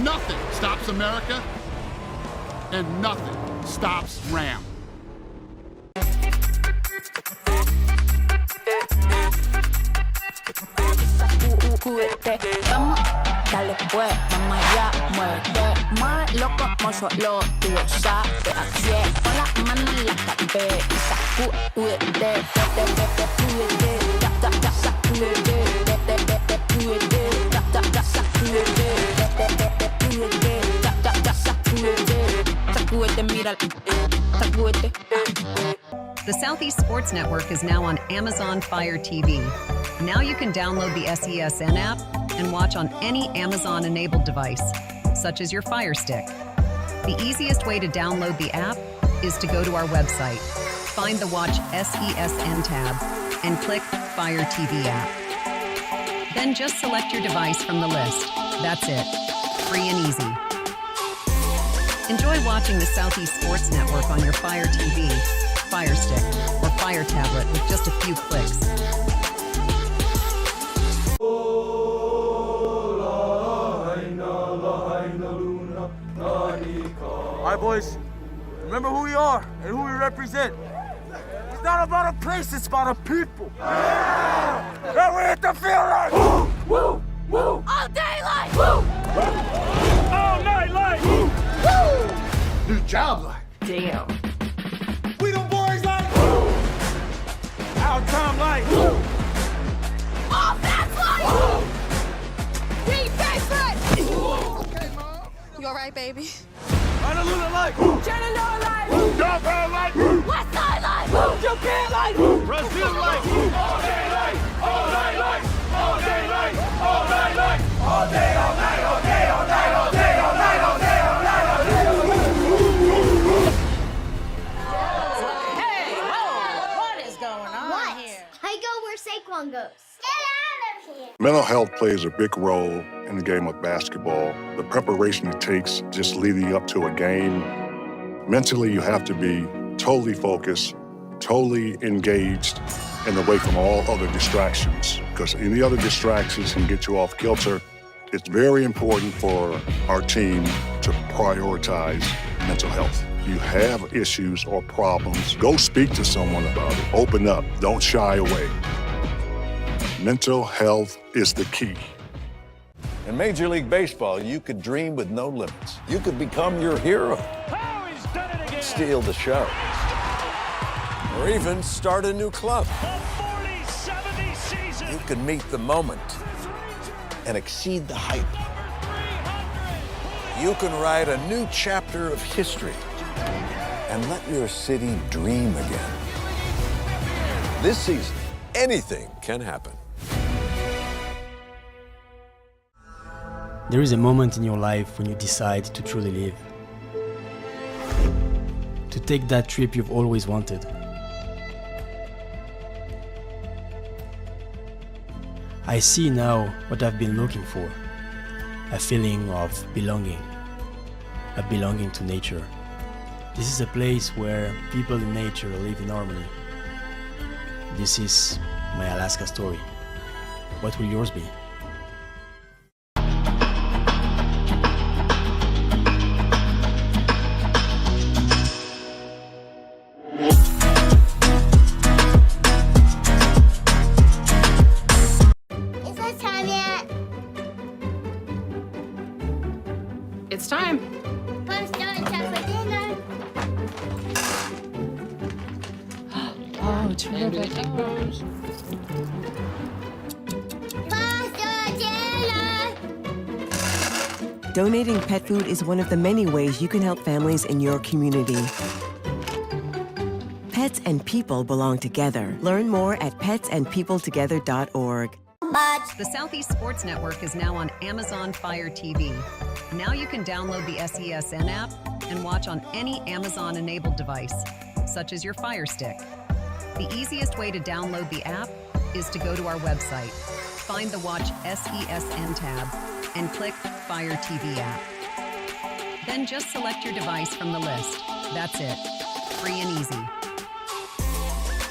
Nothing stops America, and nothing stops Ram. Vamos, dale pues, vamos allá, muévete más loco, solo tú sabes, así es, con las manos en la cabeza y sacúdete, sacúdete, mira, sacúdete. The Southeast Sports Network is now on Amazon Fire TV. Now you can download the SESN app and watch on any Amazon-enabled device, such as your Fire Stick. The easiest way to download the app is to go to our website, find the Watch SESN tab, and click Fire TV app. Then just select your device from the list. That's it. Free and easy. Enjoy watching the Southeast Sports Network on your Fire TV, Fire Stick, or Fire tablet with just a few clicks. All right, boys, remember who we are and who we represent. It's not about a place, it's about a people. Yeah! And we hit the field like woo, woo, woo. All day like woo, all night like woo, woo. New job like damn. We the boys like woo. Our time like woo. All that's like woo. We favorite. Okay, Mom. You all right, baby? Honolulu life! Chattanooga life! Downtown life! West Side life! Japan life! Brazil life! All day life! All night life! All day life! All night life! All day, all night, all day, all night, all day, all night, all day, all night, all day. Hey, whoa, what is going on here? I go where Saquon goes. Get out of here! Mental health plays a big role in the game of basketball. The preparation it takes just leading up to a game. Mentally, you have to be totally focused, totally engaged, and away from all other distractions, because any other distractions can get you off kilter. It's very important for our team to prioritize mental health. You have issues or problems, go speak to someone about it. Open up, don't shy away. Mental health is the key. In Major League Baseball, you could dream with no limits. You could become your hero. Steal the show. Or even start a new club. You can meet the moment and exceed the hype. You can write a new chapter of history and let your city dream again. This season, anything can happen. There is a moment in your life when you decide to truly live. To take that trip you've always wanted. I see now what I've been looking for. A feeling of belonging. A belonging to nature. This is a place where people and nature live in harmony. This is my Alaska story. What will yours be? It's time. Punch-Down Chocolate dinner. Oh, terrific. Pasta dinner. Donating pet food is one of the many ways you can help families in your community. Pets and people belong together. Learn more at petsandpeopletogether.org. The Southeast Sports Network is now on Amazon Fire TV. Now you can download the SESN app and watch on any Amazon-enabled device, such as your Fire Stick. The easiest way to download the app is to go to our website, find the Watch SESN tab, and click Fire TV app. Then just select your device from the list. That's it. Free and easy.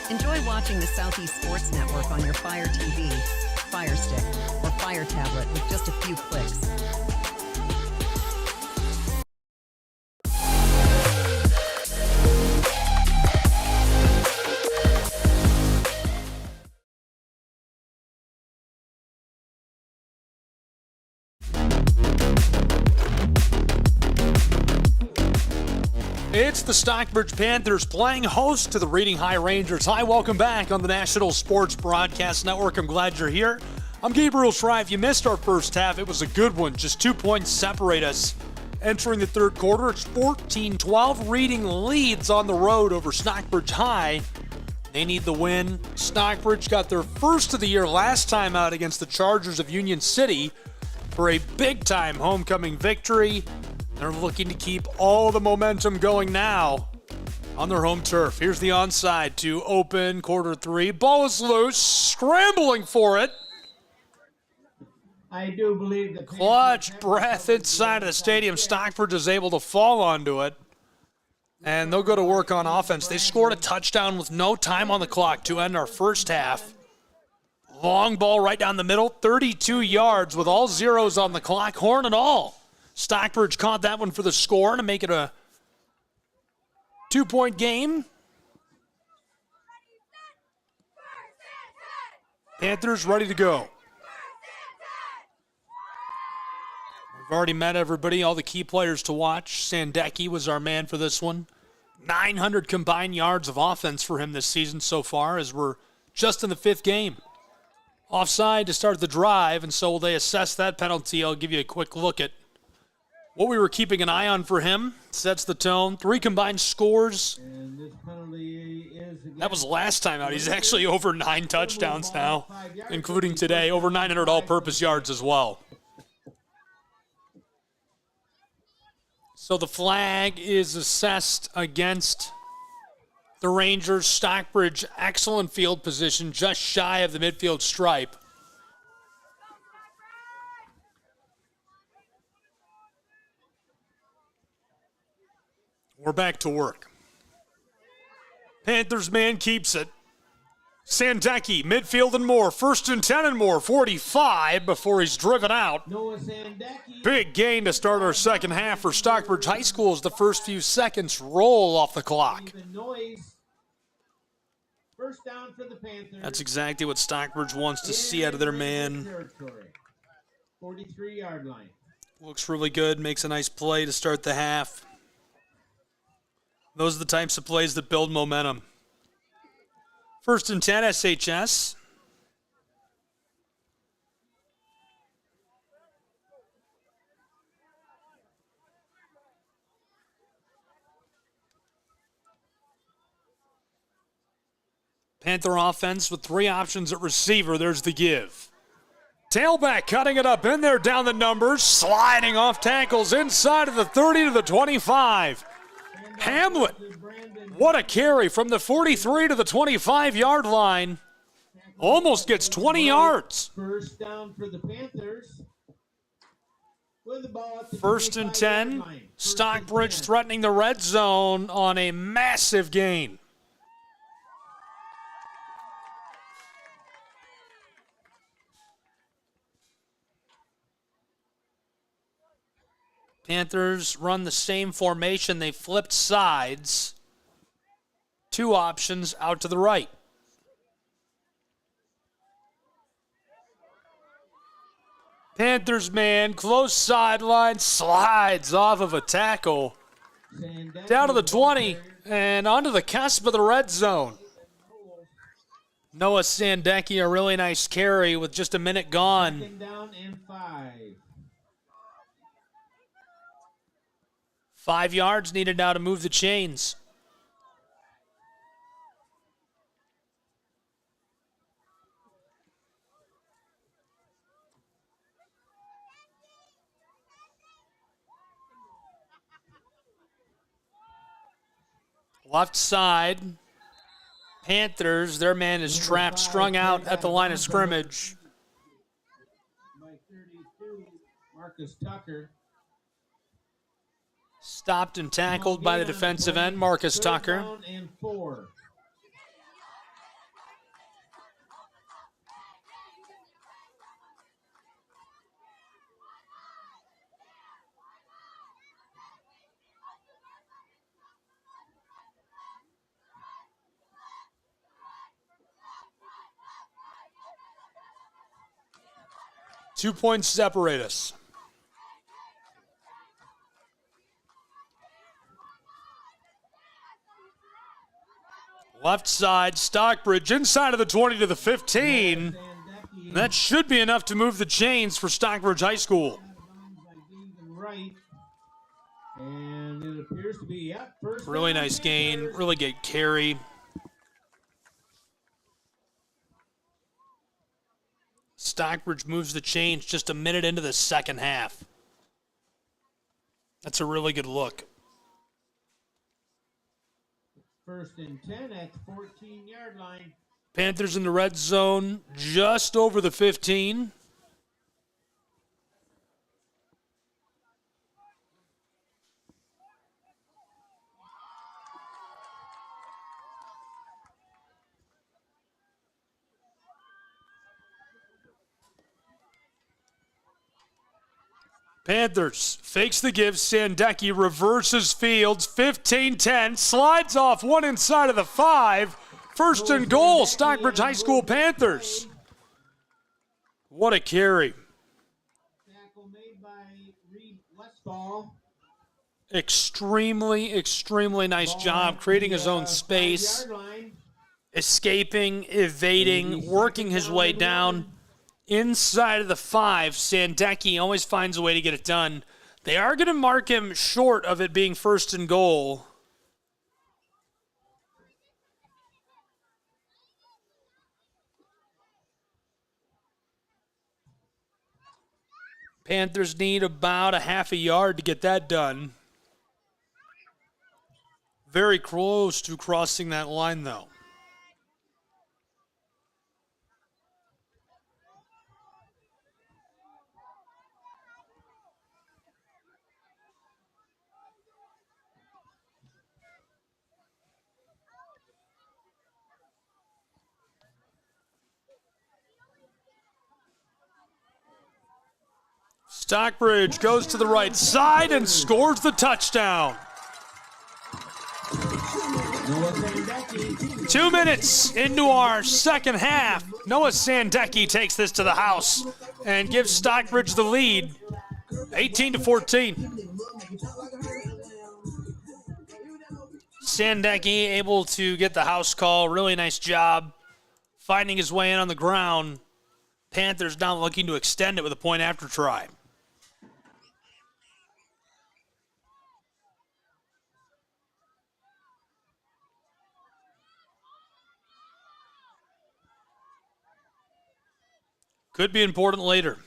Enjoy watching the Southeast Sports Network on your Fire TV, Fire Stick, or Fire Tablet with just a few clicks. It's the Stockbridge Panthers playing host to the Reading High Rangers. Hi, welcome back on the National Sports Broadcast Network. I'm glad you're here. I'm Gabriel Schreier. If you missed our first half, it was a good one. Just 2 points separate us. Entering the third quarter, it's 14-12. Reading leads on the road over Stockbridge High. They need the win. Stockbridge got their first of the year last time out against the Chargers of Union City for a big-time homecoming victory. They're looking to keep all the momentum going now on their home turf. Here's the onside to open quarter three. Ball is loose, scrambling for it. I do believe the clutch breath inside of the stadium. Stockbridge is able to fall onto it, and they'll go to work on offense. They scored a touchdown with no time on the clock to end our first half. Long ball right down the middle, 32 yards with all zeros on the clock, horn and all. Stockbridge caught that one for the score to make it a 2-point game. Panthers ready to go. We've already met everybody, all the key players to watch. Sandecki was our man for this one. 900 combined yards of offense for him this season so far, as we're just in the fifth game. Offside to start the drive, and so will they assess that penalty. I'll give you a quick look at what we were keeping an eye on for him. Sets the tone. 3 combined scores. And this penalty is That was last time out. He's actually over 9 touchdowns now, including today. Over 900 all-purpose yards as well. So the flag is assessed against the Rangers. Stockbridge, excellent field position, just shy of the midfield stripe. We're back to work. Panthers man keeps it. Sandecki, midfield and more. 1st and 10 and more. 45 before he's driven out. Big gain to start our second half for Stockbridge High School as the first few seconds roll off the clock. First down for the Panthers. That's exactly what Stockbridge wants to see out of their man. 43-yard line. Looks really good. Makes a nice play to start the half. Those are the types of plays that build momentum. 1st and 10, SHS. Panther offense with 3 options at receiver. There's the give. Tailback cutting it up in there down the numbers. Sliding off tackles inside of the 30 to the 25. Hamlet, what a carry from the 43 to the 25-yard line. Almost gets 20 yards. First down for the Panthers. With the ball at the 1st and 10. Stockbridge threatening the red zone on a massive gain. Panthers run the same formation. They flipped sides. 2 options out to the right. Panthers man, close sideline, slides off of a tackle. Down to the 20 and onto the cusp of the red zone. Noah Sandecki, a really nice carry with just a minute gone. 2nd down and 5. 5 yards needed now to move the chains. Left side, Panthers, their man is trapped, strung out at the line of scrimmage. By 32, Marcus Tucker. Stopped and tackled by the defensive end, Marcus Tucker. 3rd down and 4. Two points separate us. Left side, Stockbridge inside of the 20 to the 15. That should be enough to move the chains for Stockbridge High School. Right. And it appears to be, first Really down, nice gain, really good carry. Stockbridge moves the chains just a minute into the second half. That's a really good look. 1st and 10 at the 14-yard line. Panthers in the red zone, just over the 15. Panthers fakes the give. Sandecki reverses fields. 15-10. Slides off one inside of the 5. 1st and goal, Stockbridge High School Panthers. What a carry. Tackle made by Reed Westfall. Extremely nice job creating his own space. Escaping, evading, working his way down. Inside of the 5, Sandecki always finds a way to get it done. They are going to mark him short of it being 1st and goal. Panthers need about a half a yard to get that done. Very close to crossing that line, though. Stockbridge goes to the right side and scores the touchdown. 2 minutes into our second half. Noah Sandecki takes this to the house and gives Stockbridge the lead, 18-14. Sandecki able to get the house call. Really nice job finding his way in on the ground. Panthers now looking to extend it with a point after try. Could be important later.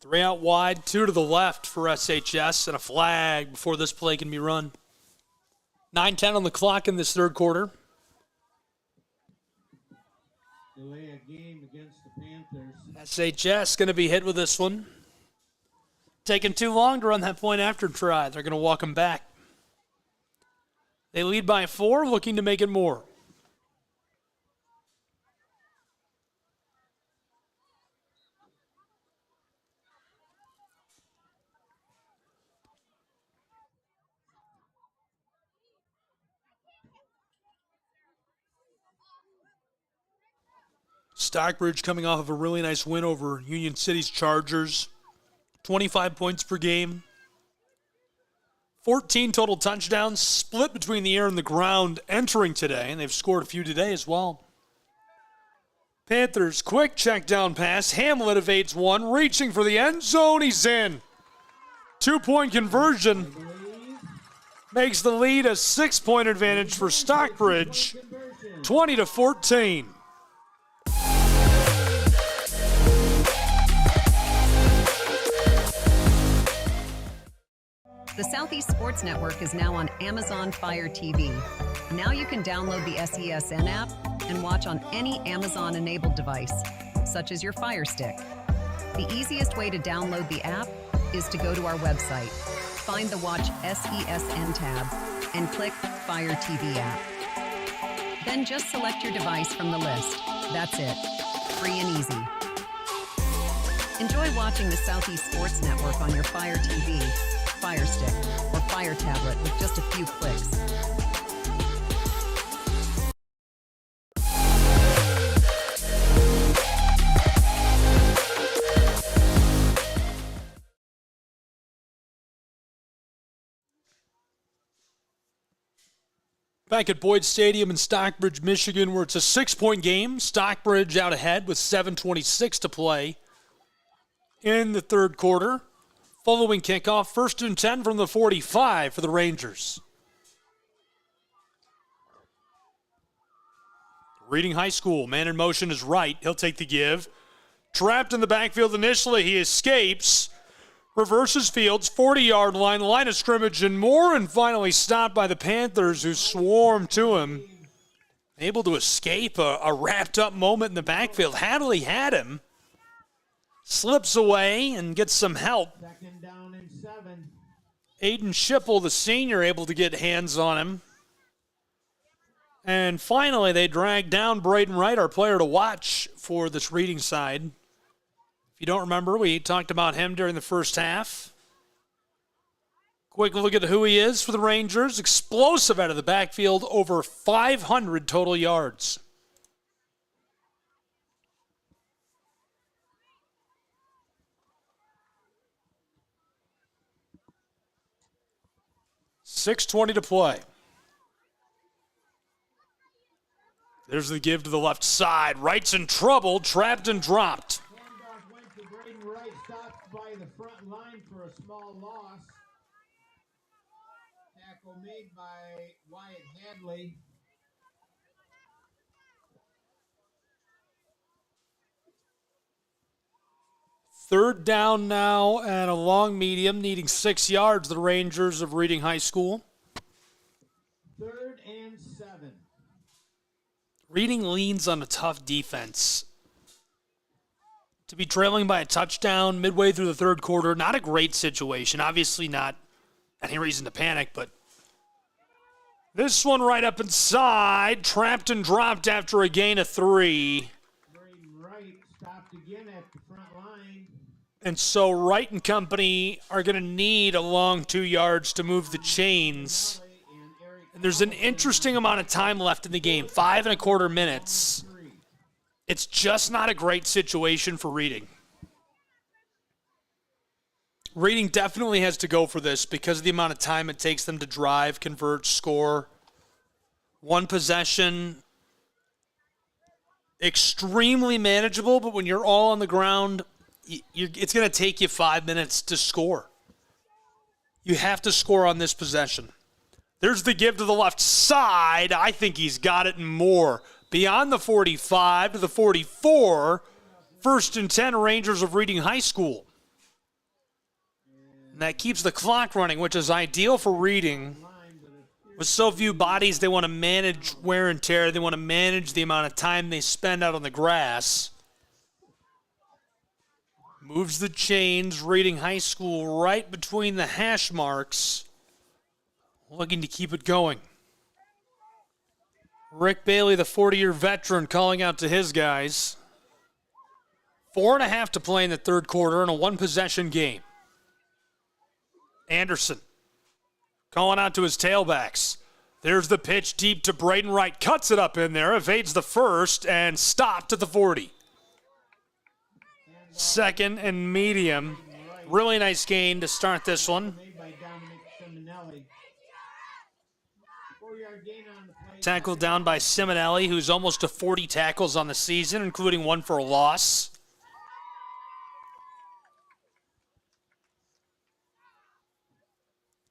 Three out wide, 2 to the left for SHS, and a flag before this play can be run. 9:10 on the clock in this third quarter. Delay a game against the Panthers. SHS going to be hit with this one. Taking too long to run that point after try. They're going to walk them back. They lead by 4, looking to make it more. Stockbridge coming off of a really nice win over Union City's Chargers. 25 points per game. 14 total touchdowns, split between the air and the ground entering today, and they've scored a few today as well. Panthers, quick check down pass. Hamlet evades one, reaching for the end zone. He's in. 2-point conversion makes the lead a 6-point advantage for Stockbridge, 20-14. The Southeast Sports Network is now on Amazon Fire TV. Now you can download the SESN app and watch on any Amazon-enabled device, such as your Fire Stick. The easiest way to download the app is to go to our website, find the Watch SESN tab, and click Fire TV app. Then just select your device from the list. That's it. Free and easy. Enjoy watching the Southeast Sports Network on your Fire TV, Fire Stick, or Fire Tablet with just a few clicks. Back at Boyd Stadium in Stockbridge, Michigan, where it's a 6-point game. Stockbridge out ahead with 7:26 to play in the third quarter. Following kickoff, 1st and 10 from the 45 for the Rangers. Reading High School, man in motion is right. He'll take the give. Trapped in the backfield initially, he escapes. Reverses fields, 40-yard line of scrimmage and more, and finally stopped by the Panthers, who swarmed to him. Able to escape a wrapped-up moment in the backfield. Hadley had him. Slips away and gets some help. 2nd down and 7. Aiden Schipple, the senior, able to get hands on him. And finally, they drag down Braden Wright, our player to watch for this Reading side. If you don't remember, we talked about him during the first half. Quick look at who he is for the Rangers. Explosive out of the backfield, over 500 total yards. .6:20 to play. There's the give to the left side. Wright's in trouble, trapped and dropped. Handoff went to Braden Wright, stopped by the front line for a small loss. Tackle made by Wyatt Hadley. Third down now and a long medium, needing 6 yards, the Rangers of Reading High School. 3rd and 7. Reading leans on a tough defense. To be trailing by a touchdown midway through the third quarter, not a great situation. Obviously not any reason to panic, but this one right up inside, trapped and dropped after a gain of 3. Braden Wright stopped again at the front line. And so Wright and company are going to need a long 2 yards to move the chains. And there's an interesting amount of time left in the game, 5 1/4 minutes. It's just not a great situation for Reading. Reading definitely has to go for this because of the amount of time it takes them to drive, convert, score. One possession, extremely manageable, but when you're all on the ground, it's going to take you 5 minutes to score. You have to score on this possession. There's the give to the left side. I think he's got it and more. Beyond the 45 to the 44. 1st and 10, Rangers of Reading High School. And that keeps the clock running, which is ideal for Reading. With so few bodies, they want to manage wear and tear. They want to manage the amount of time they spend out on the grass. Moves the chains, Reading High School right between the hash marks. Looking to keep it going. Rick Bailey, the 40-year veteran, calling out to his guys. 4.5 to play in the third quarter in a one-possession game. Anderson calling out to his tailbacks. There's the pitch deep to Braden Wright. Cuts it up in there, evades the first, and stopped at the 40. 2nd and medium. Really nice gain to start this one. Tackled down by Simonelli, who's almost to 40 tackles on the season, including one for a loss.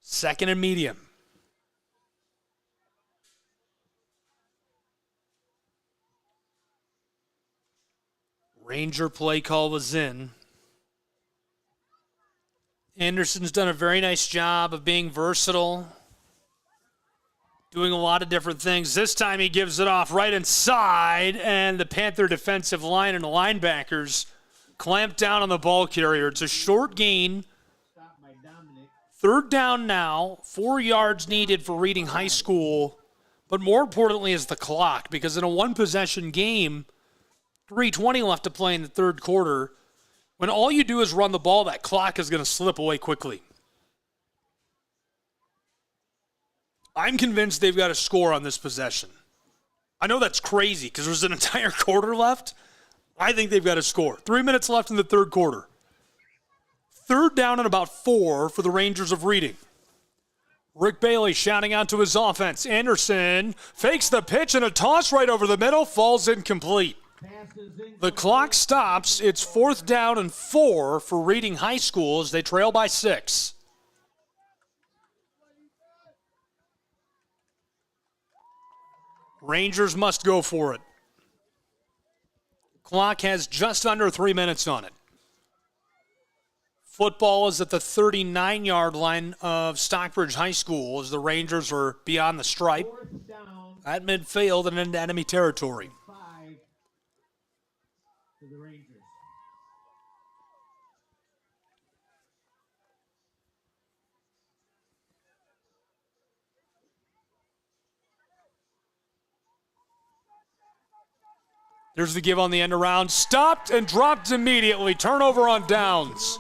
Second and medium. Ranger play call was in. Anderson's done a very nice job of being versatile, doing a lot of different things. This time he gives it off right inside, and the Panther defensive line and the linebackers clamp down on the ball carrier. It's a short gain. 3rd down now, 4 yards needed for Reading High School, but more importantly is the clock, because in a one-possession game, 3:20 left to play in the third quarter. When all you do is run the ball, that clock is going to slip away quickly. I'm convinced they've got to score on this possession. I know that's crazy because there's an entire quarter left. I think they've got to score. 3 minutes left in the third quarter. 3rd down and about 4 for the Rangers of Reading. Rick Bailey shouting out to his offense. Anderson fakes the pitch and a toss right over the middle. Falls incomplete. The clock stops. It's 4th down and 4 for Reading High School as they trail by 6. Rangers must go for it. Clock has just under 3 minutes on it. Football is at the 39-yard line of Stockbridge High School as the Rangers are beyond the stripe at midfield and into enemy territory. There's the give on the end around. Stopped and dropped immediately. Turnover on downs.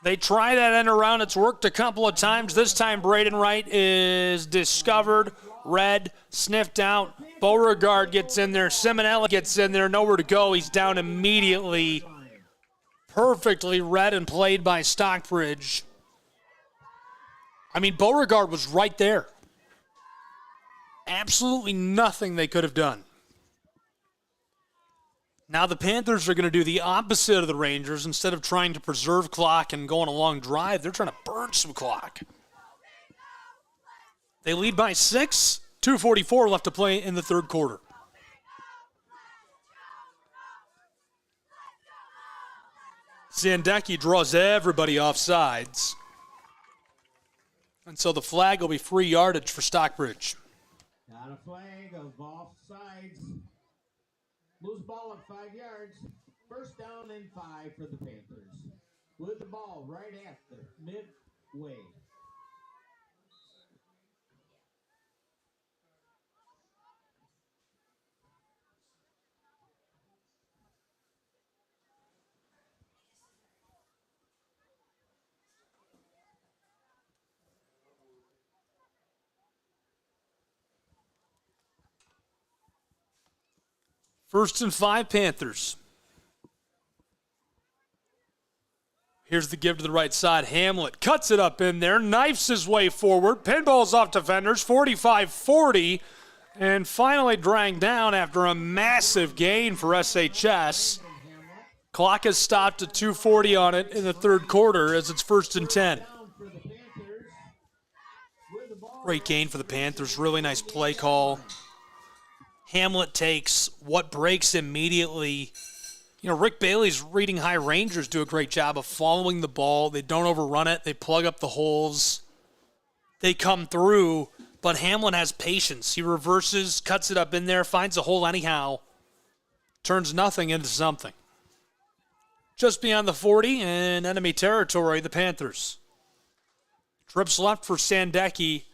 They try that end around. It's worked a couple of times. This time Braden Wright is discovered, read, sniffed out. Beauregard gets in there. Simonelli gets in there. Nowhere to go. He's down immediately. Perfectly read and played by Stockbridge. I mean, Beauregard was right there. Absolutely nothing they could have done. Now the Panthers are going to do the opposite of the Rangers. Instead of trying to preserve clock and go on a long drive, they're trying to burn some clock. They lead by 6, 2:44 left to play in the third quarter. Sandecki draws everybody off sides. And so the flag will be free yardage for Stockbridge. Got a flag of offsides. Loose ball at 5 yards. First down and 5 for the Panthers. With the ball right at the midway. First and 5 Panthers. Here's the give to the right side. Hamlet cuts it up in there, knifes his way forward, pinballs off defenders, 45-40, and finally dragged down after a massive gain for SHS. Clock has stopped at 2:40 on it in the third quarter as it's first and 10. Great gain for the Panthers. Really nice play call. Hamlet takes what breaks immediately. You know, Rick Bailey's reading high Rangers do a great job of following the ball. They don't overrun it. They plug up the holes. They come through, but Hamlin has patience. He reverses, cuts it up in there, finds a hole anyhow, turns nothing into something. Just beyond the 40 in enemy territory, the Panthers. Trips left for Sandecki.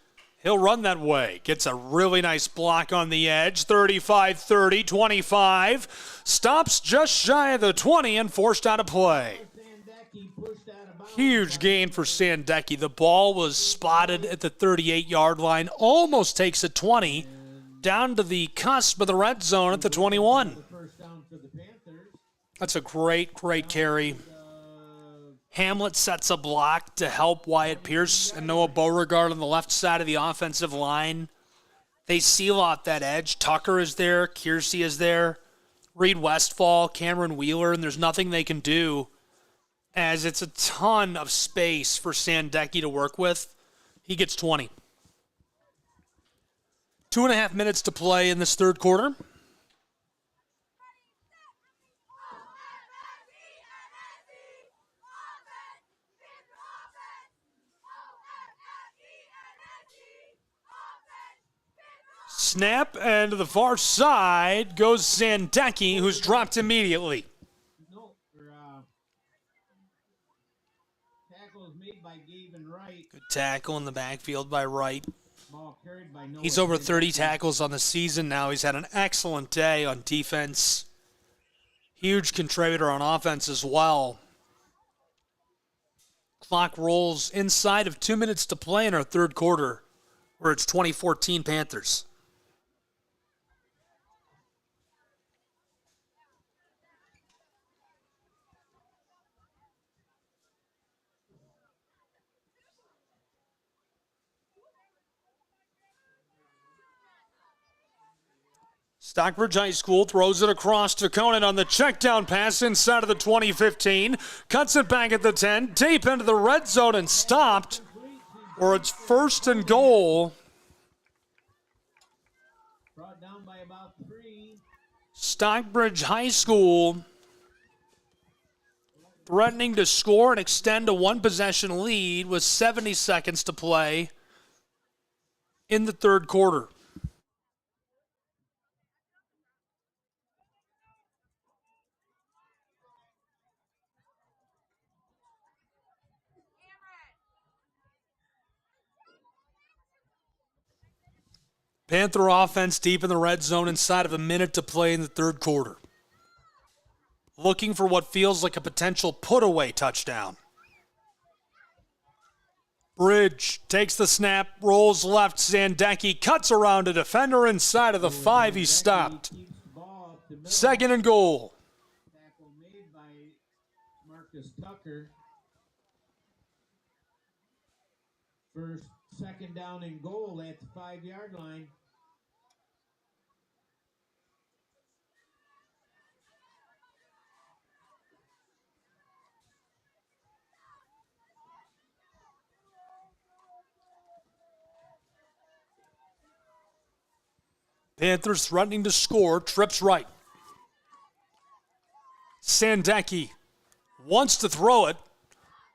He'll run that way. Gets a really nice block on the edge. 35-30, 25. Stops just shy of the 20 and forced out of play. Huge gain for Sandecki. The ball was spotted at the 38-yard line. Almost takes a 20. Down to the cusp of the red zone at the 21. That's a great, great carry. Hamlet sets a block to help Wyatt Pierce and Noah Beauregard on the left side of the offensive line. They seal off that edge. Tucker is there. Kiersey is there. Reed Westfall, Cameron Wheeler, and there's nothing they can do as it's a ton of space for Sandecki to work with. He gets 20. 2.5 minutes to play in this third quarter. Snap, and to the far side goes Sandecki, who's dropped immediately. Good tackle in the backfield by Wright. He's over 30 tackles on the season now. He's had an excellent day on defense. Huge contributor on offense as well. Clock rolls inside of 2 minutes to play in our third quarter, where it's 2014 Panthers. Stockbridge High School throws it across to Conan on the check down pass inside of the 20-15. Cuts it back at the 10. Deep into the red zone and stopped. Or it's first and goal. Brought down by about 3. Stockbridge High School threatening to score and extend a one-possession lead with 70 seconds to play in the third quarter. Panther offense deep in the red zone inside of a minute to play in the third quarter. Looking for what feels like a potential put-away touchdown. Bridge takes the snap, rolls left. Sandecki cuts around a defender inside of the 5. He's stopped. Second and goal. Tackle made by Marcus Tucker. Second down and goal at the 5-yard line. Panthers threatening to score, trips right. Sandecki wants to throw it.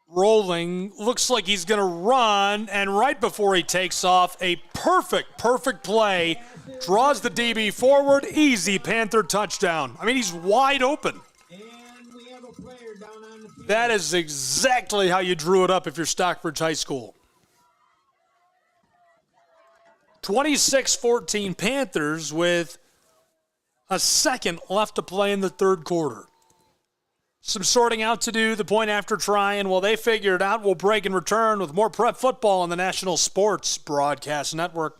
Rolling, looks like he's going to run, and right before he takes off, a perfect play. Draws the DB forward, easy Panther touchdown. I mean, he's wide open. That is exactly how you drew it up if you're Stockbridge High School. 26-14 Panthers with a second left to play in the third quarter. Some sorting out to do, the point after try, and while they figure it out, we'll break and return with more prep football on the National Sports Broadcast Network.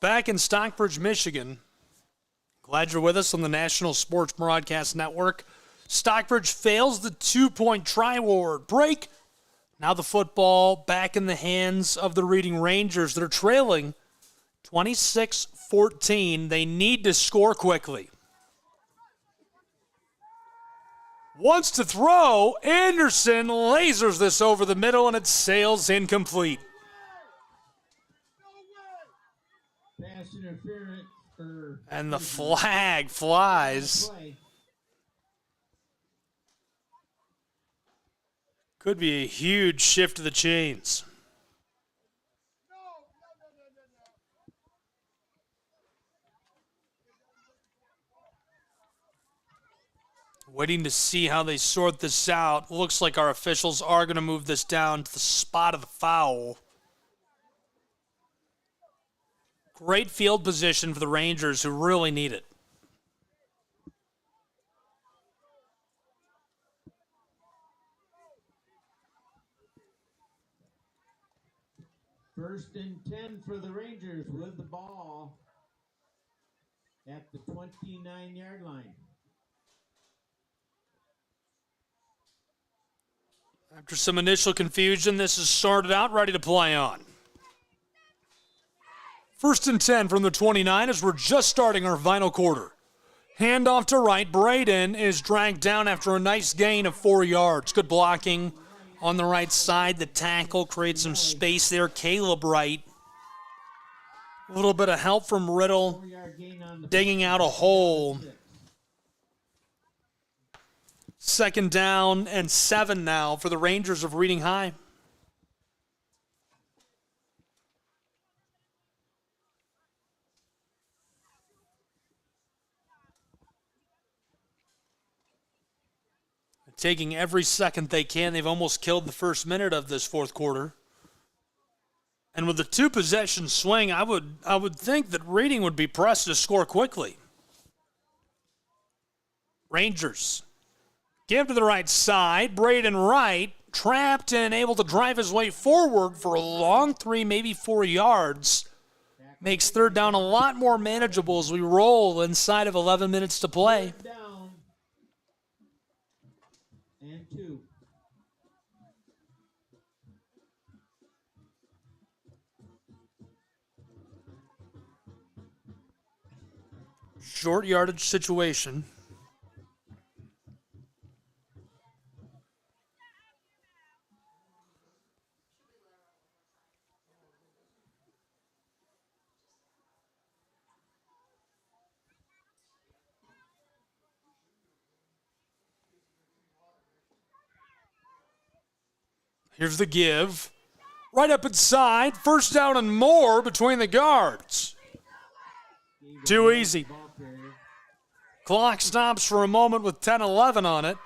Back in Stockbridge, Michigan. Glad you're with us on the National Sports Broadcast Network. Stockbridge fails the two-point try war. Break. Now the football back in the hands of the Reading Rangers. They're trailing 26-14. They need to score quickly. Wants to throw. Anderson lasers this over the middle, and it sails incomplete. And the flag flies. Could be a huge shift to the chains. Waiting to see how they sort this out. Looks like our officials are going to move this down to the spot of the foul. Great field position for the Rangers, who really need it. First and 10 for the Rangers with the ball at the 29-yard line. After some initial confusion, this is sorted out, ready to play on. First and 10 from the 29 as we're just starting our final quarter. Handoff to right. Braden is dragged down after a nice gain of 4 yards. Good blocking on the right side. The tackle creates some space there. Caleb Wright. A little bit of help from Riddle digging out a hole. Second down and 7 now for the Rangers of Reading High. Taking every second they can. They've almost killed the first minute of this fourth quarter. And with the two-possession swing, I would think that Reading would be pressed to score quickly. Rangers give to the right side. Braden Wright trapped and able to drive his way forward for a long 3, maybe 4 yards. Makes third down a lot more manageable as we roll inside of 11 minutes to play. And 2. Short yardage situation. Here's the give. Right up inside. First down and more between the guards. Too easy. Clock stops for a moment with 10-11 on it.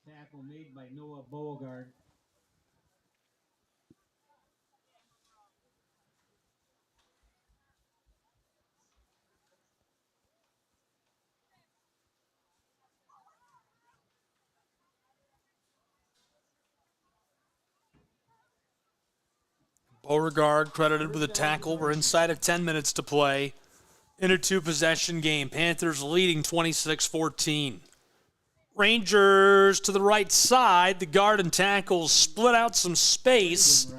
Tackle made by Noah Beauregard. Beauregard credited with a tackle. We're inside of 10 minutes to play in a two-possession game. Panthers leading 26-14. Rangers to the right side. The guard and tackles split out some space.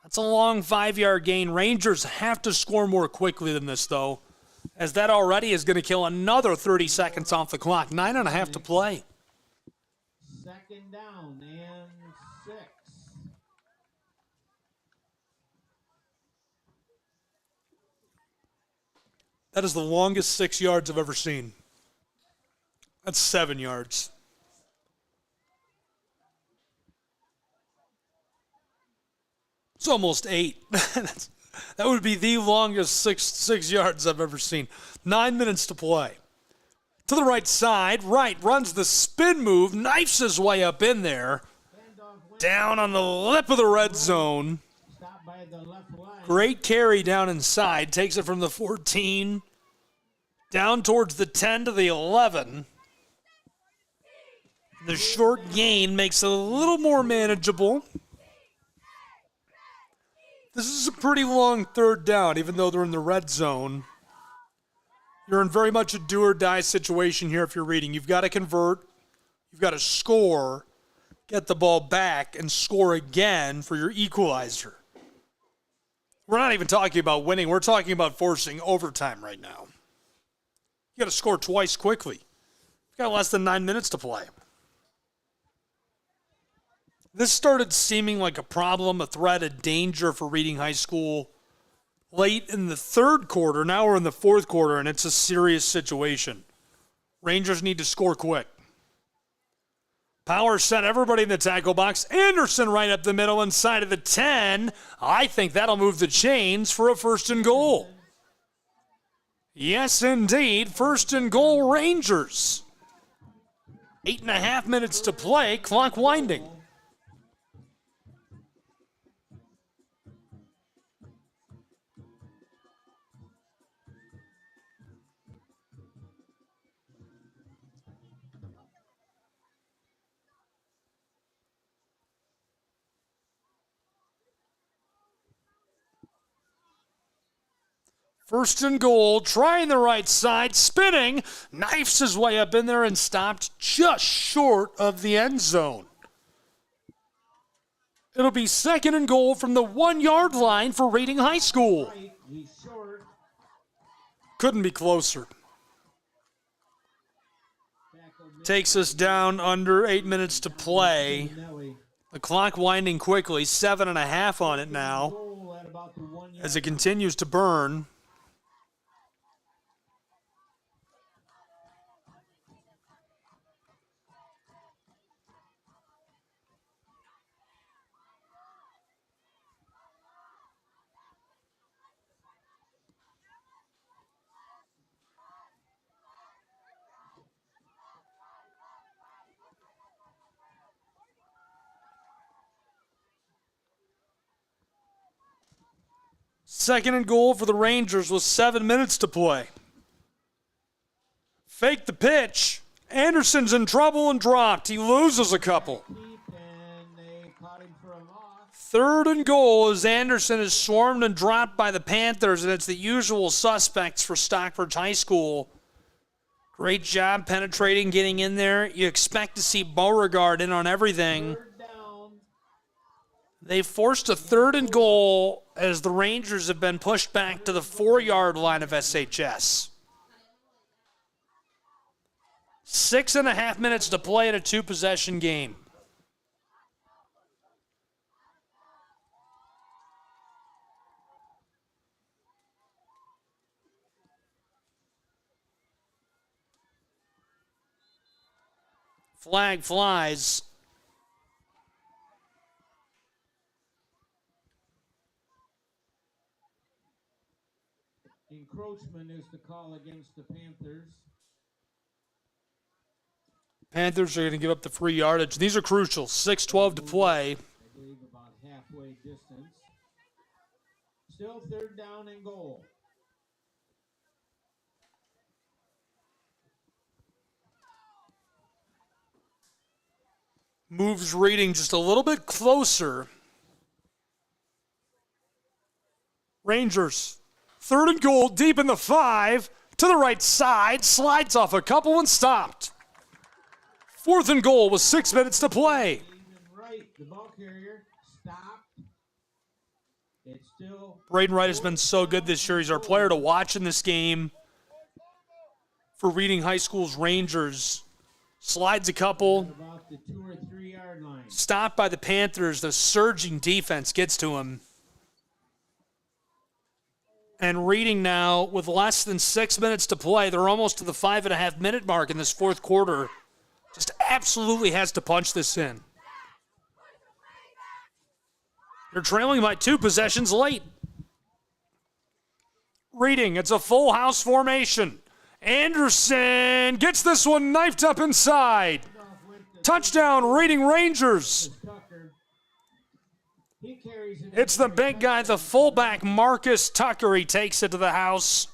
That's a long 5-yard gain. Rangers have to score more quickly than this, though, as that already is going to kill another 30 seconds off the clock. 9.5 to play. Second down and 6. That is the longest 6 yards I've ever seen. That's 7 yards. It's almost 8. That would be the longest six yards I've ever seen. 9 minutes to play. To the right side, Wright runs the spin move, knifes his way up in there. Down on the lip of the red zone. Great carry down inside. Takes it from the 14 down towards the 10 to the 11. The short gain makes it a little more manageable. This is a pretty long third down, even though they're in the red zone. You're in very much a do-or-die situation here if you're reading. You've got to convert. You've got to score, get the ball back, and score again for your equalizer. We're not even talking about winning. We're talking about forcing overtime right now. You got to score twice quickly. You've got less than 9 minutes to play. This started seeming like a problem, a threat, a danger for Reading High School late in the third quarter. Now we're in the fourth quarter, and it's a serious situation. Rangers need to score quick. Power set everybody in the tackle box. Anderson right up the middle inside of the 10. I think that'll move the chains for a first and goal. Yes, indeed. First and goal, Rangers. 8.5 minutes to play. Clock winding. First and goal, trying the right side, spinning, knifes his way up in there and stopped just short of the end zone. It'll be second and goal from the 1-yard line for Reading High School. Couldn't be closer. Takes us down under 8 minutes to play. The clock winding quickly, 7.5 on it now as it continues to burn. Second and goal for the Rangers with 7 minutes to play. Fake the pitch. Anderson's in trouble and dropped. He loses a couple. Third and goal as Anderson is swarmed and dropped by the Panthers, and it's the usual suspects for Stockbridge High School. Great job penetrating, getting in there. You expect to see Beauregard in on everything. They forced a third and goal as the Rangers have been pushed back to the 4-yard line of SHS. 6.5 minutes to play in a two-possession game. Flag flies. encroachment is the call against the Panthers. Panthers are going to give up the free yardage. These are crucial. 6:12 to play. I believe about halfway distance. Still 3rd down and goal. Moves Reading just a little bit closer. Rangers, 3rd and goal, deep in the 5, to the right side, slides off a couple and stopped. 4th and goal with 6 minutes to play. Right, the ball carrier stopped. It's still Braden Wright has been so good this year. He's our player to watch in this game for Reading High School's Rangers. Slides a couple. about the 2 or 3 yard line. Stopped by the Panthers. The surging defense gets to him. And Reading now, with less than 6 minutes to play, they're almost to the 5.5-minute mark in this 4th quarter. Just absolutely has to punch this in. They're trailing by 2 possessions late. Reading, it's a full house formation. Anderson gets this one knifed up inside. Touchdown, Reading Rangers. It's the big guy, the fullback, Marcus Tucker. He takes it to the house.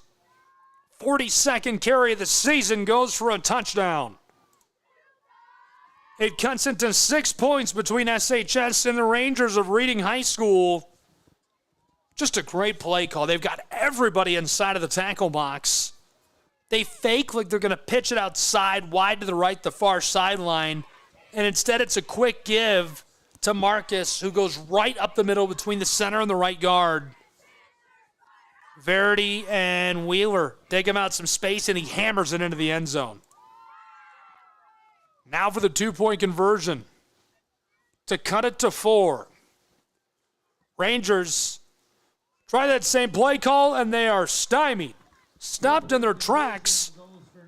42nd carry of the season goes for a touchdown. It cuts into 6 points between SHS and the Rangers of Reading High School. Just a great play call. They've got everybody inside of the tackle box. They fake like they're going to pitch it outside, wide to the right, the far sideline. And instead it's a quick give to Marcus, who goes right up the middle between the center and the right guard. Verity and Wheeler dig him out some space, and he hammers it into the end zone. Now for the 2-point conversion to cut it to 4. Rangers try that same play call, and they are stymied. Stopped in their tracks.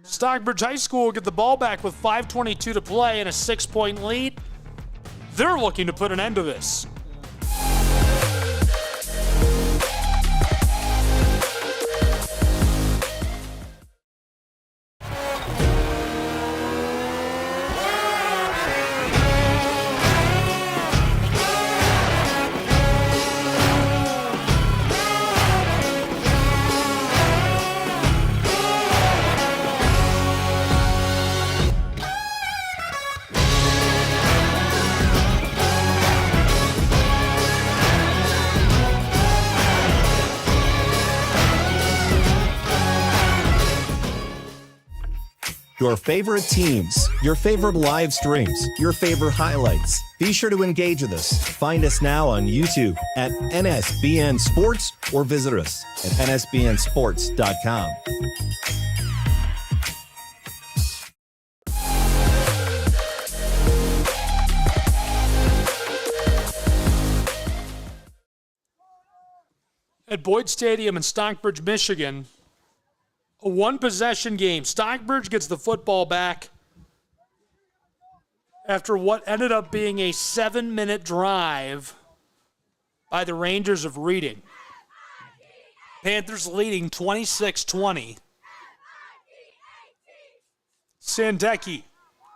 Stockbridge High School will get the ball back with 5:22 to play and a 6-point lead. They're looking to put an end to this. Your favorite teams, your favorite live streams, your favorite highlights. Be sure to engage with us. Find us now on YouTube at NSBN Sports or visit us at nsbnsports.com. At Boyd Stadium in Stockbridge, Michigan, a 1-possession game. Stockbridge gets the football back after what ended up being a 7-minute drive by the Rangers of Reading. Panthers leading 26-20. Sandecki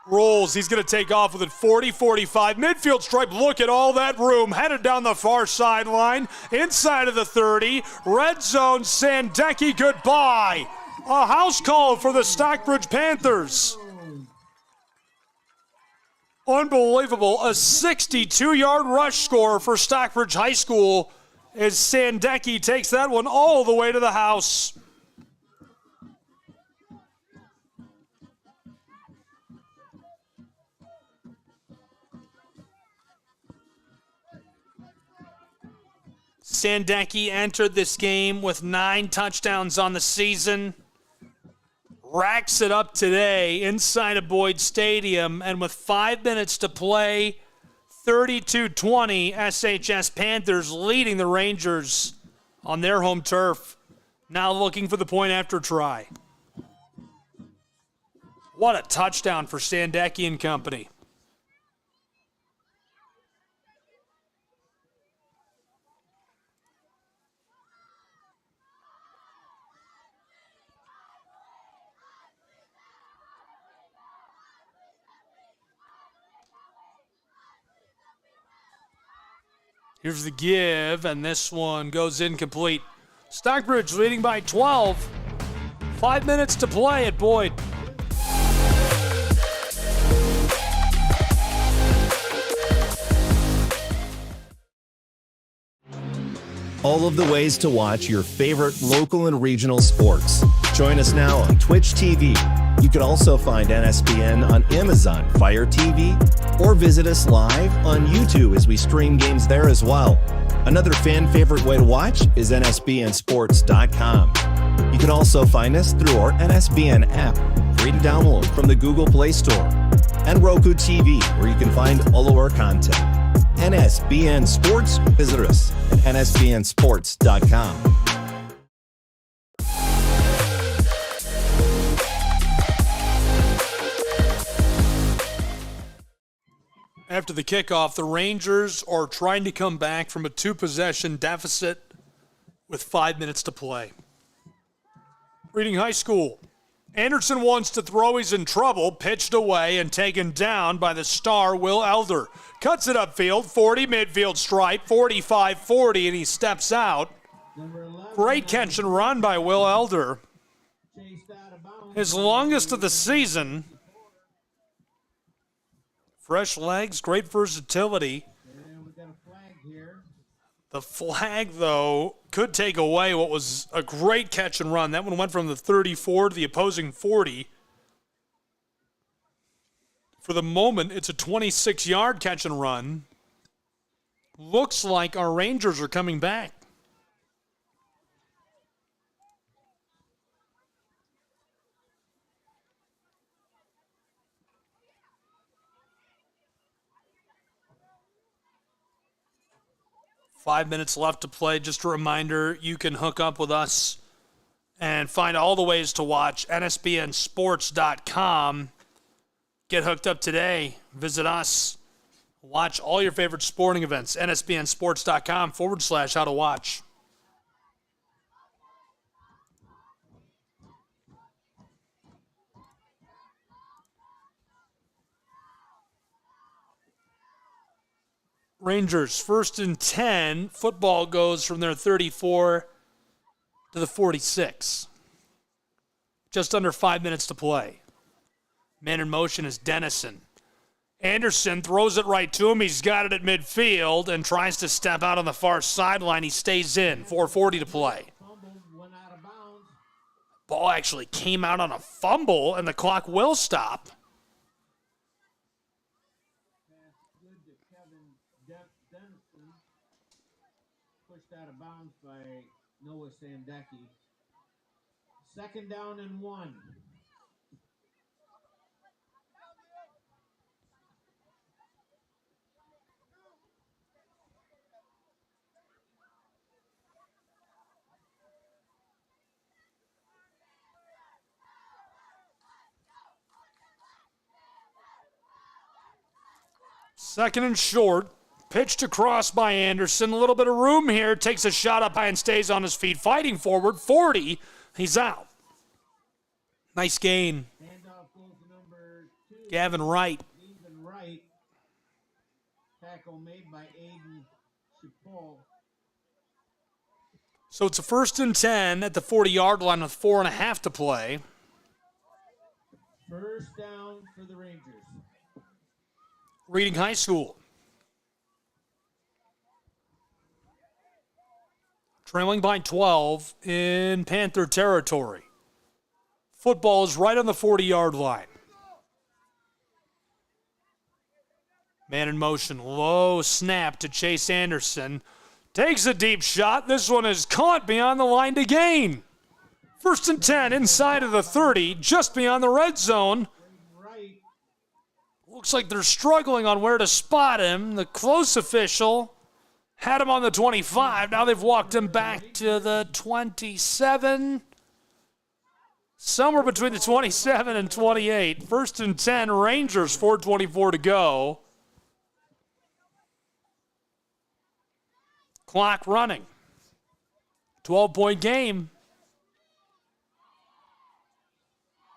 rolls. He's going to take off with it 40-45. Midfield stripe. Look at all that room. Headed down the far sideline. Inside of the 30. Red zone. Sandecki, goodbye. A house call for the Stockbridge Panthers. Unbelievable. A 62-yard rush score for Stockbridge High School as Sandecki takes that one all the way to the house. Sandecki entered this game with 9 touchdowns on the season. Racks it up today inside of Boyd Stadium, and with 5 minutes to play, 32-20, SHS Panthers leading the Rangers on their home turf. Now looking for the point after try. What a touchdown for Sandecki and company. Here's the give, and this one goes incomplete. Stockbridge leading by 12. 5 minutes to play at Boyd. All of the ways to watch your favorite local and regional sports. Join us now on Twitch TV. You can also find NSBN on Amazon Fire TV or visit us live on YouTube as we stream games there as well. Another fan favorite way to watch is NSBNsports.com. You can also find us through our NSBN app, free to download from the Google Play Store, and Roku TV, where you can find all of our content. NSBN Sports, visit us at NSBNsports.com. After the kickoff, the Rangers are trying to come back from a 2-possession deficit with 5 minutes to play. Reading High School. Anderson wants to throw. He's in trouble. Pitched away and taken down by the star Will Elder. Cuts it upfield. 40 midfield stripe. 45-40, and he steps out. Great catch and run by Will Elder. His longest of the season. Fresh legs, great versatility. The flag, though, could take away what was a great catch and run. That one went from the 34 to the opposing 40. For the moment, it's a 26-yard catch and run. Looks like our Rangers are coming back. Five minutes left to play. Just a reminder, you can hook up with us and find all the ways to watch. NSBNsports.com. Get hooked up today. Visit us. Watch all your favorite sporting events. NSBNsports.com/how to watch. Rangers, 1st and 10. Football goes from their 34 to the 46. Just under 5 minutes to play. Man in motion is Dennison. Anderson throws it right to him. He's got it at midfield and tries to step out on the far sideline. He stays in. 4:40 to play. Ball actually came out on a fumble, and the clock will stop. Out of bounds by Noah Sandecki. 2nd down and 1. Second and short. Pitched across by Anderson. A little bit of room here. Takes a shot up high and stays on his feet. Fighting forward. 40. He's out. Nice gain. Gavin Wright. Tackle made by Aiden Chipol. So it's a 1st and 10 at the 40-yard line with 4.5 to play. First down for the Rangers. Reading High School. Trailing by 12 in Panther territory. Football is right on the 40-yard line. Man in motion. Low snap to Chase Anderson. Takes a deep shot. This one is caught beyond the line to gain. 1st and 10 inside of the 30, just beyond the red zone. Looks like they're struggling on where to spot him. The close official had him on the 25. Now they've walked him back to the 27. Somewhere between the 27 and 28. 1st and 10, Rangers, 4:24 to go. Clock running. 12-point game.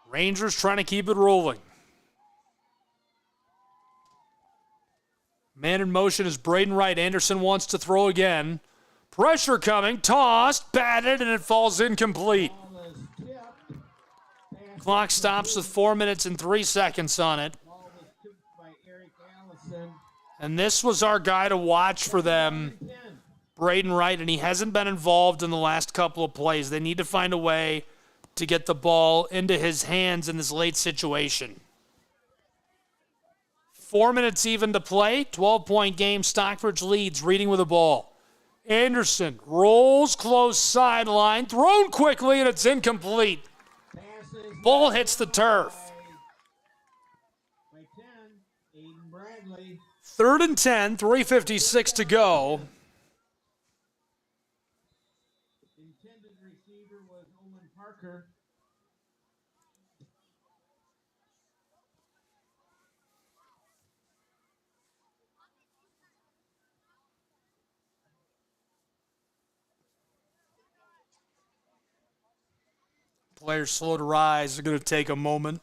Rangers trying to keep it rolling. Man in motion is Braden Wright. Anderson wants to throw again. Pressure coming, tossed, batted, and it falls incomplete. Clock stops with 4 minutes and 3 seconds on it. And this was our guy to watch for them, Braden Wright, and he hasn't been involved in the last couple of plays. They need to find a way to get the ball into his hands in this late situation. 4 minutes even to play. 12-point game. Stockbridge leads. Reading with the ball. Anderson rolls close sideline. Thrown quickly, and it's incomplete. Ball hits the turf. 3rd and 10, 3:56 to go. Intended receiver was Owen Parker. Players slow to rise. They're going to take a moment.